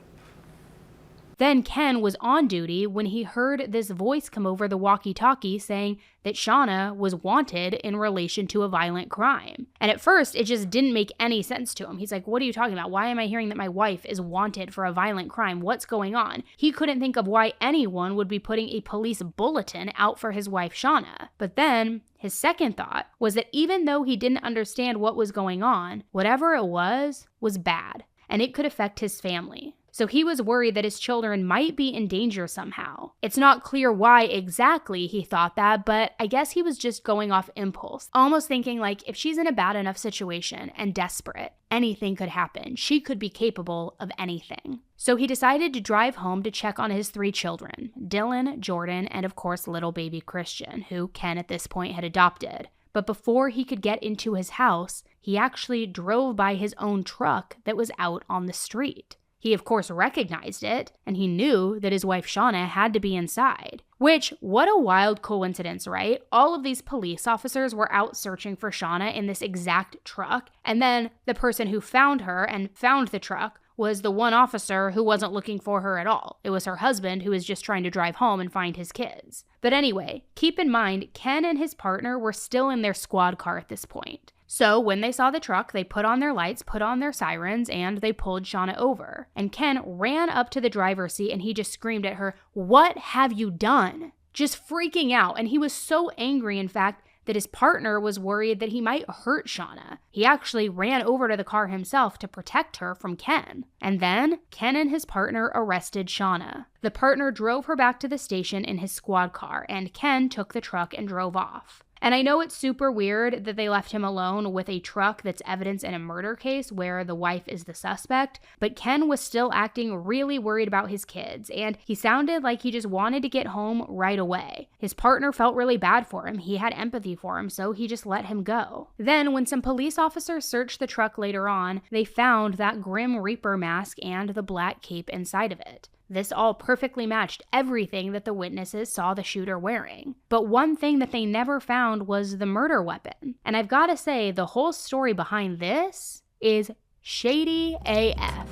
Then Ken was on duty when he heard this voice come over the walkie-talkie saying that Shauna was wanted in relation to a violent crime. And at first, it just didn't make any sense to him. He's like, what are you talking about? Why am I hearing that my wife is wanted for a violent crime? What's going on? He couldn't think of why anyone would be putting a police bulletin out for his wife, Shauna. But then his second thought was that even though he didn't understand what was going on, whatever it was bad, and it could affect his family. So he was worried that his children might be in danger somehow. It's not clear why exactly he thought that, but I guess he was just going off impulse, almost thinking like if she's in a bad enough situation and desperate, anything could happen. She could be capable of anything. So he decided to drive home to check on his 3 children, Dylan, Jordan, and of course little baby Christian, who Ken at this point had adopted. But before he could get into his house, he actually drove by his own truck that was out on the street. He, of course, recognized it, and he knew that his wife Shauna had to be inside. Which, what a wild coincidence, right? All of these police officers were out searching for Shauna in this exact truck, and then the person who found her and found the truck was the one officer who wasn't looking for her at all. It was her husband who was just trying to drive home and find his kids. But anyway, keep in mind, Ken and his partner were still in their squad car at this point. So when they saw the truck, they put on their lights, put on their sirens, and they pulled Shauna over. And Ken ran up to the driver's seat and he just screamed at her, "What have you done?" Just freaking out. And he was so angry, in fact, that his partner was worried that he might hurt Shauna. He actually ran over to the car himself to protect her from Ken. And then Ken and his partner arrested Shauna. The partner drove her back to the station in his squad car, and Ken took the truck and drove off. And I know it's super weird that they left him alone with a truck that's evidence in a murder case where the wife is the suspect, but Ken was still acting really worried about his kids, and he sounded like he just wanted to get home right away. His partner felt really bad for him. He had empathy for him, so he just let him go. Then, when some police officers searched the truck later on, they found that Grim Reaper mask and the black cape inside of it. This all perfectly matched everything that the witnesses saw the shooter wearing. But one thing that they never found was the murder weapon. And I've got to say, the whole story behind this is shady AF.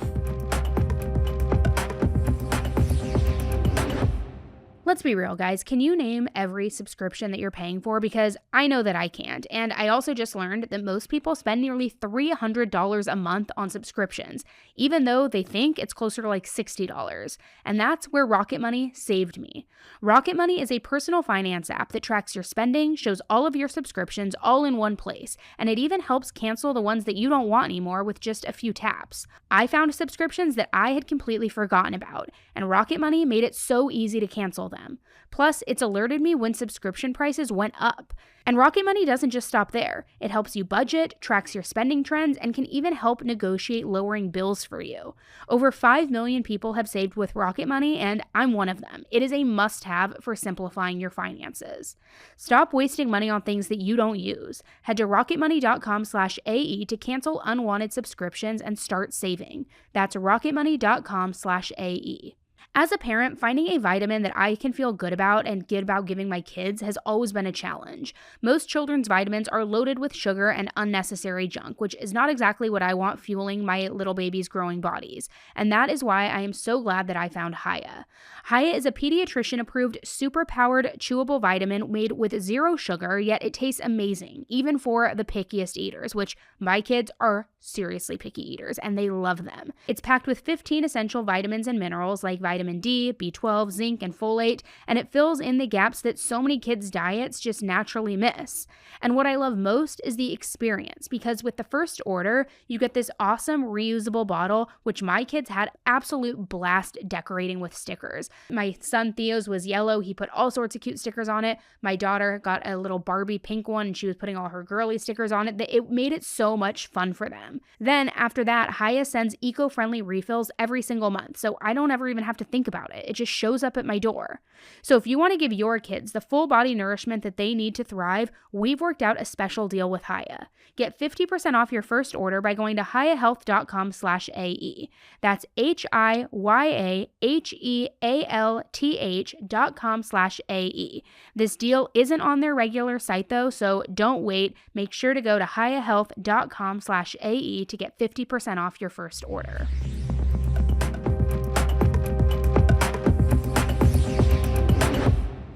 Let's be real, guys. Can you name every subscription that you're paying for? Because I know that I can't. And I also just learned that most people spend nearly $300 a month on subscriptions, even though they think it's closer to like $60. And that's where Rocket Money saved me. Rocket Money is a personal finance app that tracks your spending, shows all of your subscriptions all in one place, and it even helps cancel the ones that you don't want anymore with just a few taps. I found subscriptions that I had completely forgotten about, and Rocket Money made it so easy to cancel them. Plus, it's alerted me when subscription prices went up. And Rocket Money doesn't just stop there. It helps you budget, tracks your spending trends, and can even help negotiate lowering bills for you. Over 5 million people have saved with Rocket Money, and I'm one of them. It is a must-have for simplifying your finances. Stop wasting money on things that you don't use. Head to rocketmoney.com/AE to cancel unwanted subscriptions and start saving. That's rocketmoney.com/AE. As a parent, finding a vitamin that I can feel good about and good about giving my kids has always been a challenge. Most children's vitamins are loaded with sugar and unnecessary junk, which is not exactly what I want fueling my little baby's growing bodies. And that is why I am so glad that I found Hiya. Hiya is a pediatrician-approved, super-powered, chewable vitamin made with zero sugar, yet it tastes amazing, even for the pickiest eaters, which my kids are seriously picky eaters, and they love them. It's packed with 15 essential vitamins and minerals like vitamin D, B12, zinc, and folate, and it fills in the gaps that so many kids' diets just naturally miss. And what I love most is the experience, because with the first order, you get this awesome reusable bottle, which my kids had absolute blast decorating with stickers. My son Theo's was yellow. He put all sorts of cute stickers on it. My daughter got a little Barbie pink one, and she was putting all her girly stickers on it. It made it so much fun for them. Then after that, Hiya sends eco-friendly refills every single month, so I don't ever even have to think about it. It just shows up at my door. So if you want to give your kids the full body nourishment that they need to thrive, we've worked out a special deal with Hiya. Get 50% off your first order by going to hiyahealth.com/AE. That's HIYAHEALTH.com/AE. This deal isn't on their regular site though, so don't wait. Make sure to go to hiyahealth.com/AE to get 50% off your first order.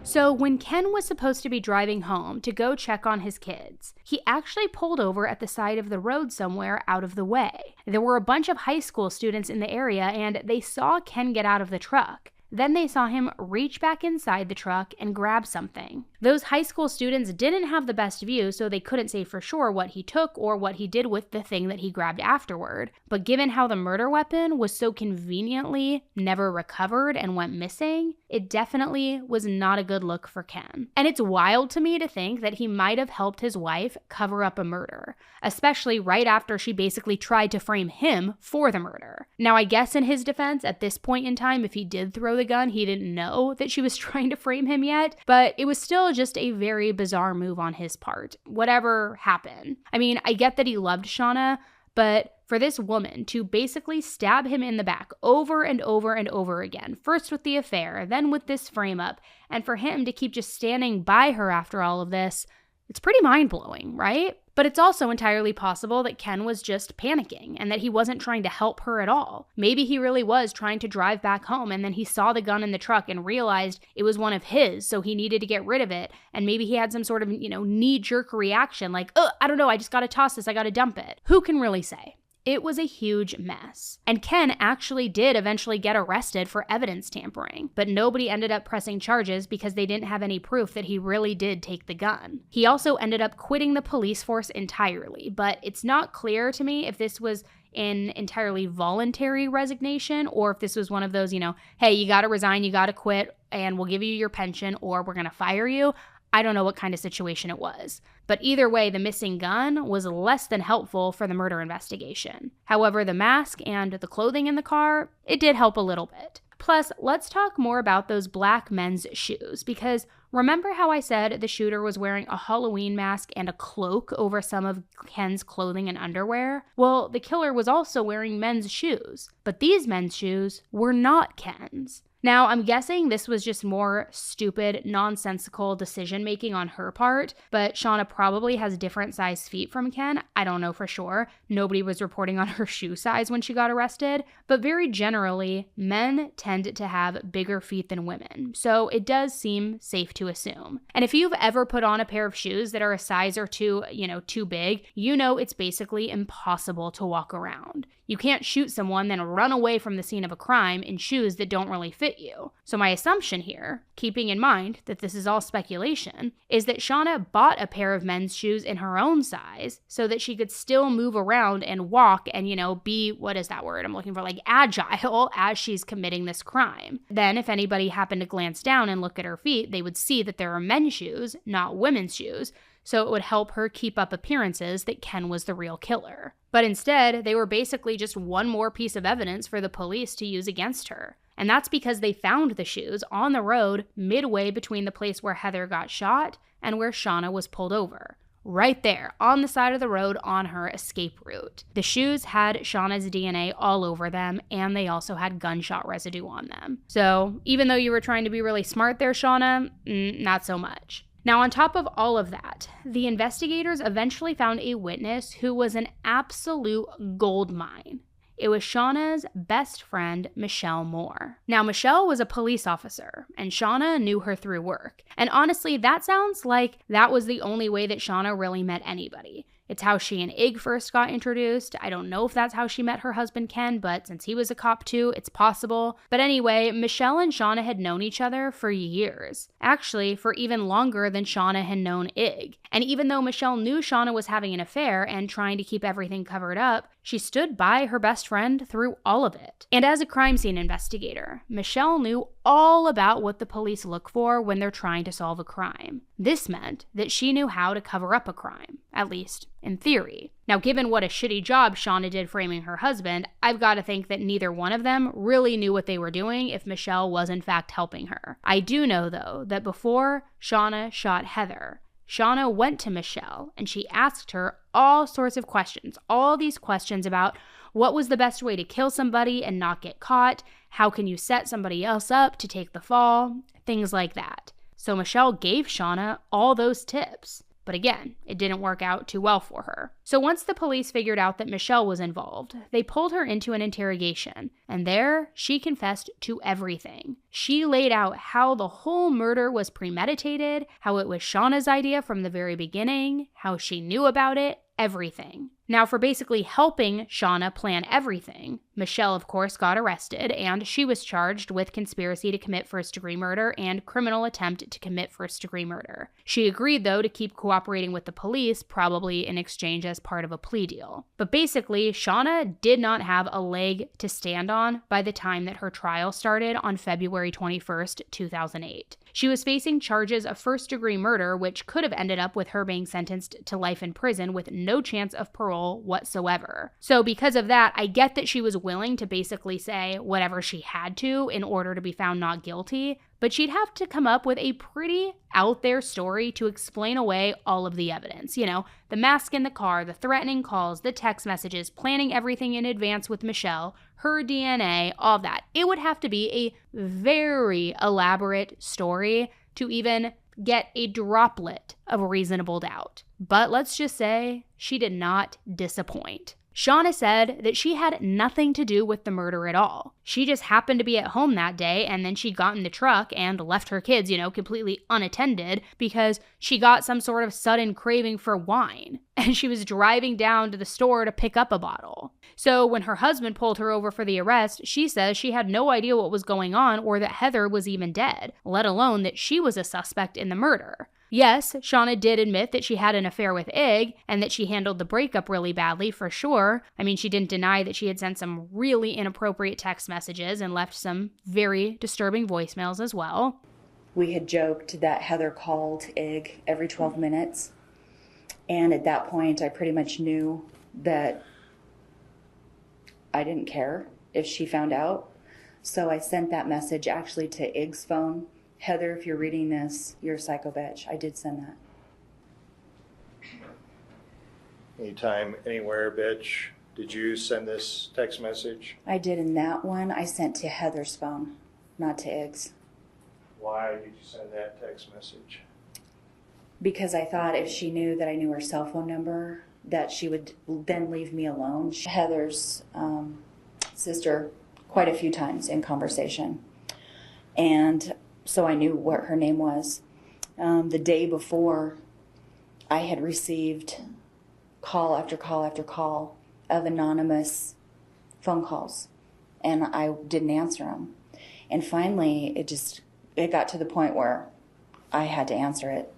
So when Ken was supposed to be driving home to go check on his kids, he actually pulled over at the side of the road somewhere out of the way. There were a bunch of high school students in the area, and they saw Ken get out of the truck. Then they saw him reach back inside the truck and grab something. Those high school students didn't have the best view, so they couldn't say for sure what he took or what he did with the thing that he grabbed afterward. But given how the murder weapon was so conveniently never recovered and went missing, it definitely was not a good look for Ken. And it's wild to me to think that he might have helped his wife cover up a murder, especially right after she basically tried to frame him for the murder. Now, I guess in his defense, at this point in time, if he did throw the gun, he didn't know that she was trying to frame him yet, but it was still just a very bizarre move on his part, whatever happened. I mean, I get that he loved Shauna, but for this woman to basically stab him in the back over and over and over again, first with the affair, then with this frame up, and for him to keep just standing by her after all of this, it's pretty mind-blowing, right? But it's also entirely possible that Ken was just panicking and that he wasn't trying to help her at all. Maybe he really was trying to drive back home, and then he saw the gun in the truck and realized it was one of his, so he needed to get rid of it. And maybe he had some sort of, knee-jerk reaction like, I don't know, I just gotta toss this, I gotta dump it. Who can really say? It was a huge mess. And Ken actually did eventually get arrested for evidence tampering, but nobody ended up pressing charges because they didn't have any proof that he really did take the gun. He also ended up quitting the police force entirely, but it's not clear to me if this was an entirely voluntary resignation or if this was one of those, hey, you gotta resign, you gotta quit, and we'll give you your pension or we're gonna fire you. I don't know what kind of situation it was. But either way, the missing gun was less than helpful for the murder investigation. However, the mask and the clothing in the car, it did help a little bit. Plus, let's talk more about those black men's shoes, because remember how I said the shooter was wearing a Halloween mask and a cloak over some of Ken's clothing and underwear? Well, the killer was also wearing men's shoes, but these men's shoes were not Ken's. Now, I'm guessing this was just more stupid, nonsensical decision-making on her part, but Shauna probably has different size feet from Ken. I don't know for sure. Nobody was reporting on her shoe size when she got arrested, but very generally, men tend to have bigger feet than women, so it does seem safe to assume. And if you've ever put on a pair of shoes that are a size or two, too big, it's basically impossible to walk around. You can't shoot someone, then run away from the scene of a crime in shoes that don't really fit you. So my assumption here, keeping in mind that this is all speculation, is that Shauna bought a pair of men's shoes in her own size so that she could still move around and walk and, be, what is that word I'm looking for, agile as she's committing this crime. Then if anybody happened to glance down and look at her feet, they would see that there are men's shoes, not women's shoes, so it would help her keep up appearances that Ken was the real killer. But instead, they were basically just one more piece of evidence for the police to use against her. And that's because they found the shoes on the road midway between the place where Heather got shot and where Shauna was pulled over. right there on the side of the road on her escape route. The shoes had Shawna's DNA all over them, and they also had gunshot residue on them. So even though you were trying to be really smart there, Shauna, not so much. Now, on top of all of that, the investigators eventually found a witness who was an absolute gold mine. It was Shawna's best friend, Michelle Moore. Now, Michelle was a police officer, and Shauna knew her through work. And honestly, that sounds like that was the only way that Shauna really met anybody. It's how she and Ig first got introduced. I don't know if that's how she met her husband Ken, but since he was a cop too, it's possible. But anyway, Michelle and Shauna had known each other for years. Actually, for even longer than Shauna had known Ig. And even though Michelle knew Shauna was having an affair and trying to keep everything covered up, she stood by her best friend through all of it. And as a crime scene investigator, Michelle knew all about what the police look for when they're trying to solve a crime. This meant that she knew how to cover up a crime, at least in theory. Now, given what a shitty job Shauna did framing her husband, I've got to think that neither one of them really knew what they were doing if Michelle was in fact helping her. I do know, though, that before Shauna shot Heather, Shauna went to Michelle and she asked her all sorts of questions, all these questions about what was the best way to kill somebody and not get caught, how can you set somebody else up to take the fall, things like that. So Michelle gave Shauna all those tips. But again, it didn't work out too well for her. So once the police figured out that Michelle was involved, they pulled her into an interrogation, and there she confessed to everything. She laid out how the whole murder was premeditated, how it was Shauna's idea from the very beginning, how she knew about it, everything. Now, for basically helping Shauna plan everything, Michelle, of course, got arrested, and she was charged with conspiracy to commit first-degree murder and criminal attempt to commit first-degree murder. She agreed, though, to keep cooperating with the police, probably in exchange as part of a plea deal. But basically, Shauna did not have a leg to stand on by the time that her trial started on February 21st, 2008. She was facing charges of first-degree murder, which could have ended up with her being sentenced to life in prison with no chance of parole whatsoever. So because of that, I get that she was willing to basically say whatever she had to in order to be found not guilty, but she'd have to come up with a pretty out there story to explain away all of the evidence. You know, the mask in the car, the threatening calls, the text messages, planning everything in advance with Michelle, her DNA, all that. It would have to be a very elaborate story to even get a droplet of reasonable doubt. But let's just say she did not disappoint. Shauna said that she had nothing to do with the murder at all. She just happened to be at home that day, and then she got in the truck and left her kids, completely unattended because she got some sort of sudden craving for wine. And she was driving down to the store to pick up a bottle. So when her husband pulled her over for the arrest, she says she had no idea what was going on or that Heather was even dead, let alone that she was a suspect in the murder. Yes, Shauna did admit that she had an affair with Ig and that she handled the breakup really badly, for sure. I mean, she didn't deny that she had sent some really inappropriate text messages and left some very disturbing voicemails as well. We had joked that Heather called Ig every 12 minutes. And at that point, I pretty much knew that I didn't care if she found out. So I sent that message actually to Ig's phone. Heather, if you're reading this, you're a psycho bitch. I did send that. Anytime, anywhere, bitch. Did you send this text message? I did, in that one I sent to Heather's phone, not to Ig's. Why did you send that text message? Because I thought if she knew that I knew her cell phone number, that she would then leave me alone. Heather's sister quite a few times in conversation. And so I knew what her name was. The day before, I had received call after call after call of anonymous phone calls, and I didn't answer them. And finally, it got to the point where I had to answer it.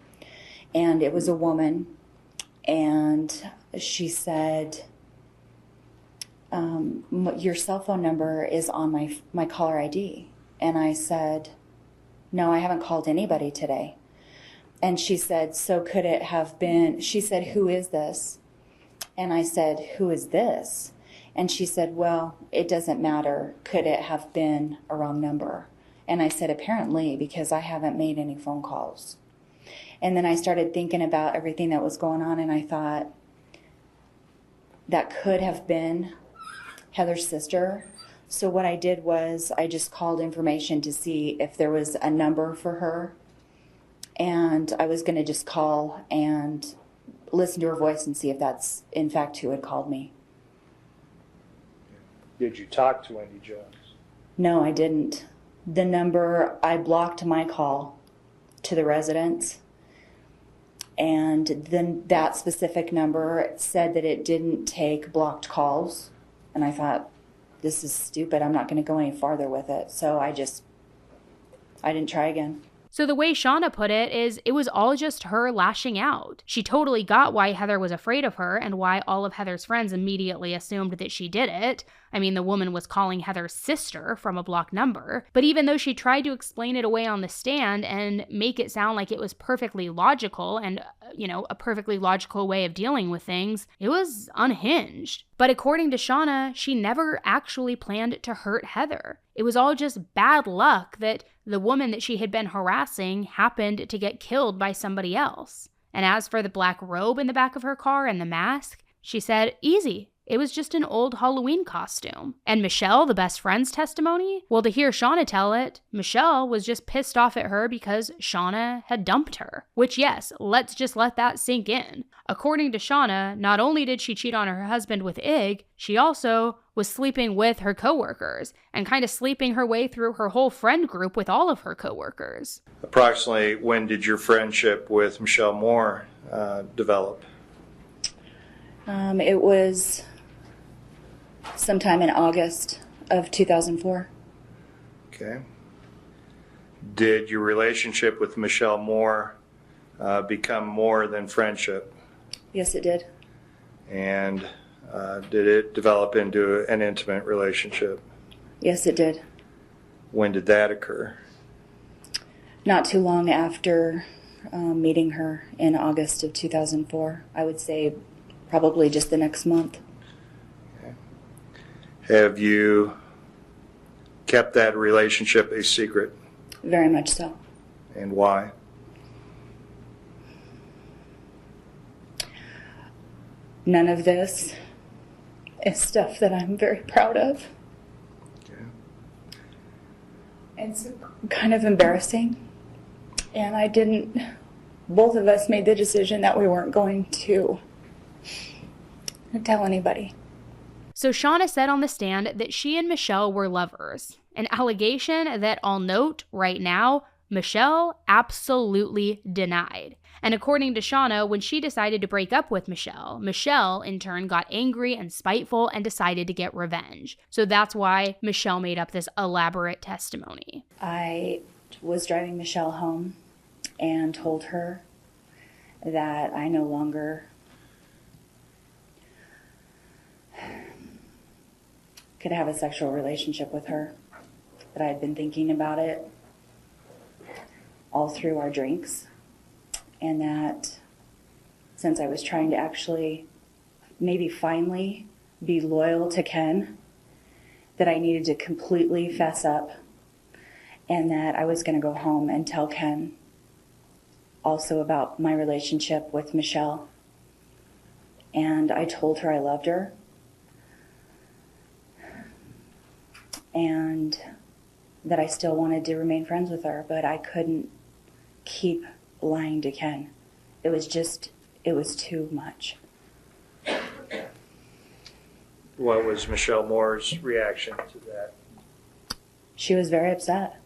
And it was a woman, and she said, your cell phone number is on my caller ID. And I said, no, I haven't called anybody today. And she said, so could it have been, she said, who is this? And I said, who is this? And she said, well, it doesn't matter. Could it have been a wrong number? And I said, apparently, because I haven't made any phone calls. And then I started thinking about everything that was going on, and I thought that could have been Heather's sister. So what I did was I just called information to see if there was a number for her. And I was going to just call and listen to her voice and see if that's, in fact, who had called me. Did you talk to Wendy Jones? No, I didn't. The number, I blocked my call to the residents. And then that specific number said that it didn't take blocked calls. And I thought, this is stupid. I'm not going to go any farther with it. So I didn't try again. So the way Shauna put it is it was all just her lashing out. She totally got why Heather was afraid of her and why all of Heather's friends immediately assumed that she did it. I mean, the woman was calling Heather's sister from a blocked number. But even though she tried to explain it away on the stand and make it sound like it was perfectly logical and, a perfectly logical way of dealing with things, it was unhinged. But according to Shauna, she never actually planned to hurt Heather. It was all just bad luck that the woman that she had been harassing happened to get killed by somebody else. And as for the black robe in the back of her car and the mask, she said, easy. It was just an old Halloween costume. And Michelle, the best friend's testimony? Well, to hear Shauna tell it, Michelle was just pissed off at her because Shauna had dumped her. Which, yes, let's just let that sink in. According to Shauna, not only did she cheat on her husband with Ig, she also was sleeping with her coworkers and kind of sleeping her way through her whole friend group with all of her coworkers. Approximately when did your friendship with Michelle Moore develop? It was sometime in August of 2004. Okay. Did your relationship with Michelle Moore become more than friendship? Yes, it did. And did it develop into an intimate relationship? Yes, it did. When did that occur? Not too long after meeting her in August of 2004. I would say probably just the next month. Okay. Have you kept that relationship a secret? Very much so. And why? None of this is stuff that I'm very proud of. Okay. It's kind of embarrassing. And both of us made the decision that we weren't going to tell anybody. So Shauna said on the stand that she and Michelle were lovers, an allegation that I'll note right now, Michelle absolutely denied. And according to Shauna, when she decided to break up with Michelle, Michelle in turn got angry and spiteful and decided to get revenge. So that's why Michelle made up this elaborate testimony. I was driving Michelle home and told her that I no longer could have a sexual relationship with her, that I had been thinking about it all through our drinks, and that since I was trying to actually maybe finally be loyal to Ken, that I needed to completely fess up, and that I was going to go home and tell Ken also about my relationship with Michelle. And I told her I loved her, and that I still wanted to remain friends with her, but I couldn't keep lying to Ken. It was too much. What was Michelle Moore's reaction to that? She was very upset.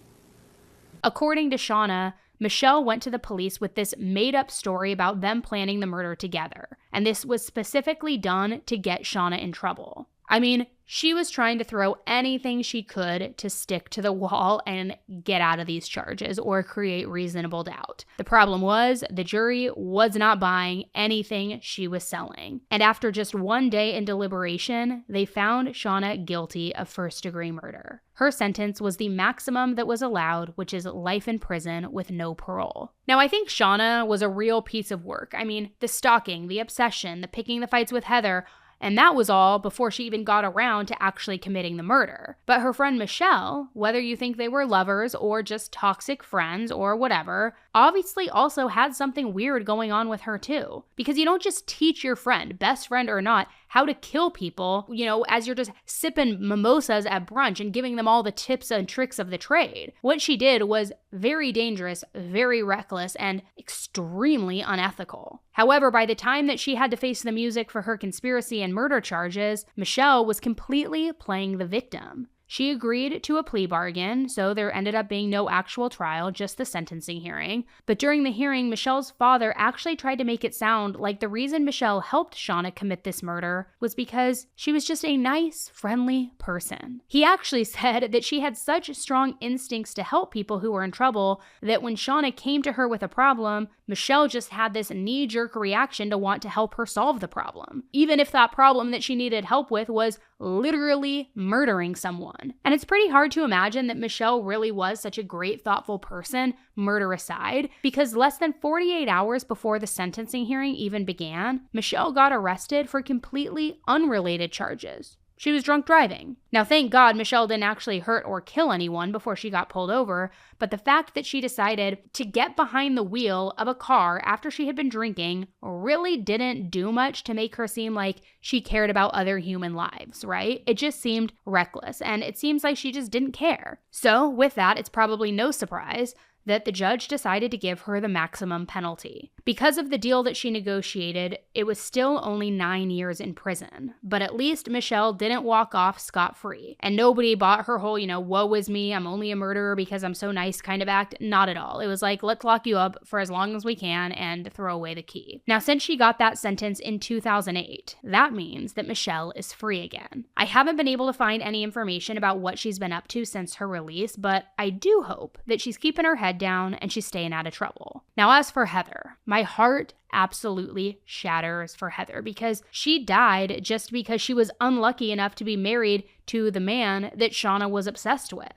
According to Shauna, Michelle went to the police with this made-up story about them planning the murder together, and this was specifically done to get Shauna in trouble. I mean, she was trying to throw anything she could to stick to the wall and get out of these charges or create reasonable doubt. The problem was the jury was not buying anything she was selling. And after just one day in deliberation, they found Shauna guilty of first-degree murder. Her sentence was the maximum that was allowed, which is life in prison with no parole. Now, I think Shauna was a real piece of work. I mean, the stalking, the obsession, the picking the fights with Heather, And that was all before she even got around to actually committing the murder. But her friend Michelle, whether you think they were lovers or just toxic friends or whatever, obviously also had something weird going on with her too. Because you don't just teach your friend, best friend or not, how to kill people, as you're just sipping mimosas at brunch and giving them all the tips and tricks of the trade. What she did was very dangerous, very reckless, and extremely unethical. However, by the time that she had to face the music for her conspiracy and murder charges, Michelle was completely playing the victim. She agreed to a plea bargain, so there ended up being no actual trial, just the sentencing hearing. But during the hearing, Michelle's father actually tried to make it sound like the reason Michelle helped Shauna commit this murder was because she was just a nice, friendly person. He actually said that she had such strong instincts to help people who were in trouble that when Shauna came to her with a problem, Michelle just had this knee-jerk reaction to want to help her solve the problem, even if that problem that she needed help with was literally murdering someone. And it's pretty hard to imagine that Michelle really was such a great, thoughtful person, murder aside, because less than 48 hours before the sentencing hearing even began, Michelle got arrested for completely unrelated charges. She was drunk driving. Now, thank God Michelle didn't actually hurt or kill anyone before she got pulled over, but the fact that she decided to get behind the wheel of a car after she had been drinking really didn't do much to make her seem like she cared about other human lives, right? It just seemed reckless, and it seems like she just didn't care. So, with that, it's probably no surprise that the judge decided to give her the maximum penalty. Because of the deal that she negotiated, it was still only 9 years in prison. But at least Michelle didn't walk off scot-free. And nobody bought her whole, woe is me, I'm only a murderer because I'm so nice kind of act. Not at all. It was like, let's lock you up for as long as we can and throw away the key. Now, since she got that sentence in 2008, that means that Michelle is free again. I haven't been able to find any information about what she's been up to since her release, but I do hope that she's keeping her head down and she's staying out of trouble. Now, as for Heather, my heart absolutely shatters for Heather because she died just because she was unlucky enough to be married to the man that Shauna was obsessed with.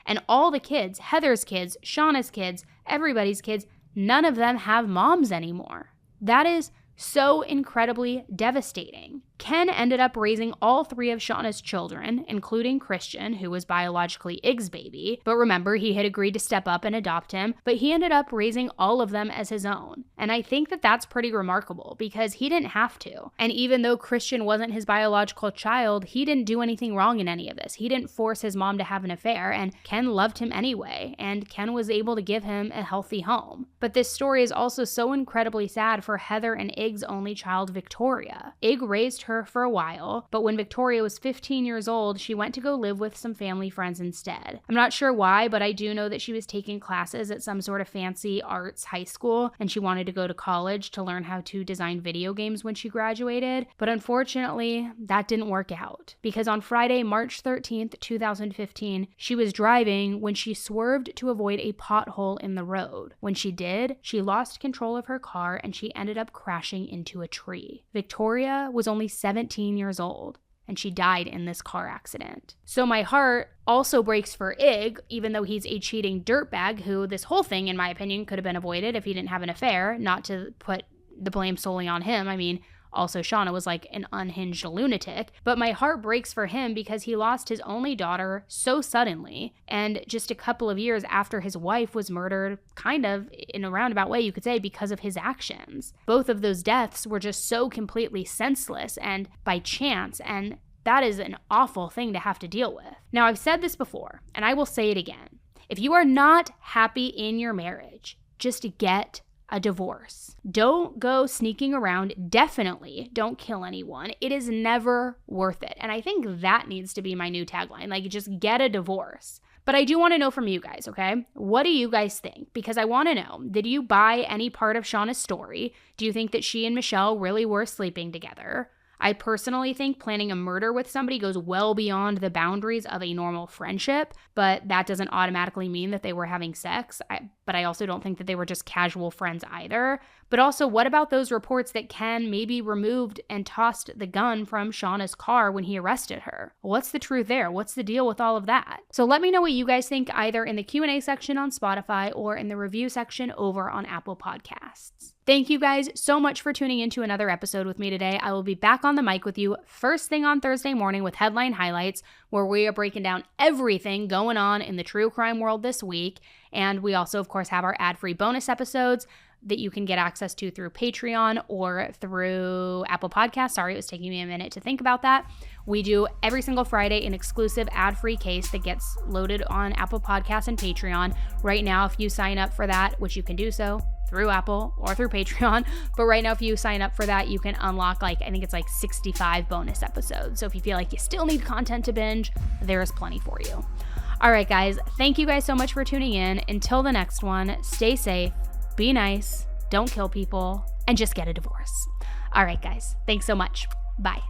And all the kids, Heather's kids, Shauna's kids, everybody's kids, none of them have moms anymore. That is so incredibly devastating. Ken ended up raising all 3 of Shauna's children, including Christian, who was biologically Ig's baby. But remember, he had agreed to step up and adopt him, but he ended up raising all of them as his own. And I think that that's pretty remarkable because he didn't have to. And even though Christian wasn't his biological child, he didn't do anything wrong in any of this. He didn't force his mom to have an affair, and Ken loved him anyway, and Ken was able to give him a healthy home. But this story is also so incredibly sad for Heather and Ig's only child, Victoria. Ig raised her for a while, but when Victoria was 15 years old, she went to go live with some family friends instead. I'm not sure why, but I do know that she was taking classes at some sort of fancy arts high school, and she wanted to go to college to learn how to design video games when she graduated. But unfortunately, that didn't work out, because on Friday, March 13th, 2015, she was driving when she swerved to avoid a pothole in the road. When she did, she lost control of her car and she ended up crashing into a tree. Victoria was only 17 years old, and she died in this car accident. So my heart also breaks for Ig, even though he's a cheating dirtbag who this whole thing, in my opinion, could have been avoided if he didn't have an affair, not to put the blame solely on him. I mean, also Shauna was like an unhinged lunatic, but my heart breaks for him because he lost his only daughter so suddenly, and just a couple of years after his wife was murdered, kind of in a roundabout way you could say, because of his actions. Both of those deaths were just so completely senseless and by chance, and that is an awful thing to have to deal with. Now, I've said this before, and I will say it again. If you are not happy in your marriage, just get a divorce. Don't go sneaking around. Definitely don't kill anyone. It is never worth it. And I think that needs to be my new tagline. Like, just get a divorce. But I do want to know from you guys, okay? What do you guys think? Because I want to know, did you buy any part of Shauna's story? Do you think that she and Michelle really were sleeping together? I personally think planning a murder with somebody goes well beyond the boundaries of a normal friendship, but that doesn't automatically mean that they were having sex. But I also don't think that they were just casual friends either. But also, what about those reports that Ken maybe removed and tossed the gun from Shauna's car when he arrested her? What's the truth there? What's the deal with all of that? So let me know what you guys think either in the Q&A section on Spotify or in the review section over on Apple Podcasts. Thank you guys so much for tuning into another episode with me today. I will be back on the mic with you first thing on Thursday morning with headline highlights, where we are breaking down everything going on in the true crime world this week. And we also, of course, have our ad-free bonus episodes that you can get access to through Patreon or through Apple Podcasts. Sorry, it was taking me a minute to think about that. We do every single Friday an exclusive ad-free case that gets loaded on Apple Podcasts and Patreon. Right now, if you sign up for that, which you can do so through Apple or through Patreon, but right now if you sign up for that, you can unlock I think it's 65 bonus episodes. So if you feel like you still need content to binge, there's plenty for you. All right, guys, thank you guys so much for tuning in. Until the next one, stay safe, be nice, don't kill people, and just get a divorce. All right, guys, thanks so much. Bye.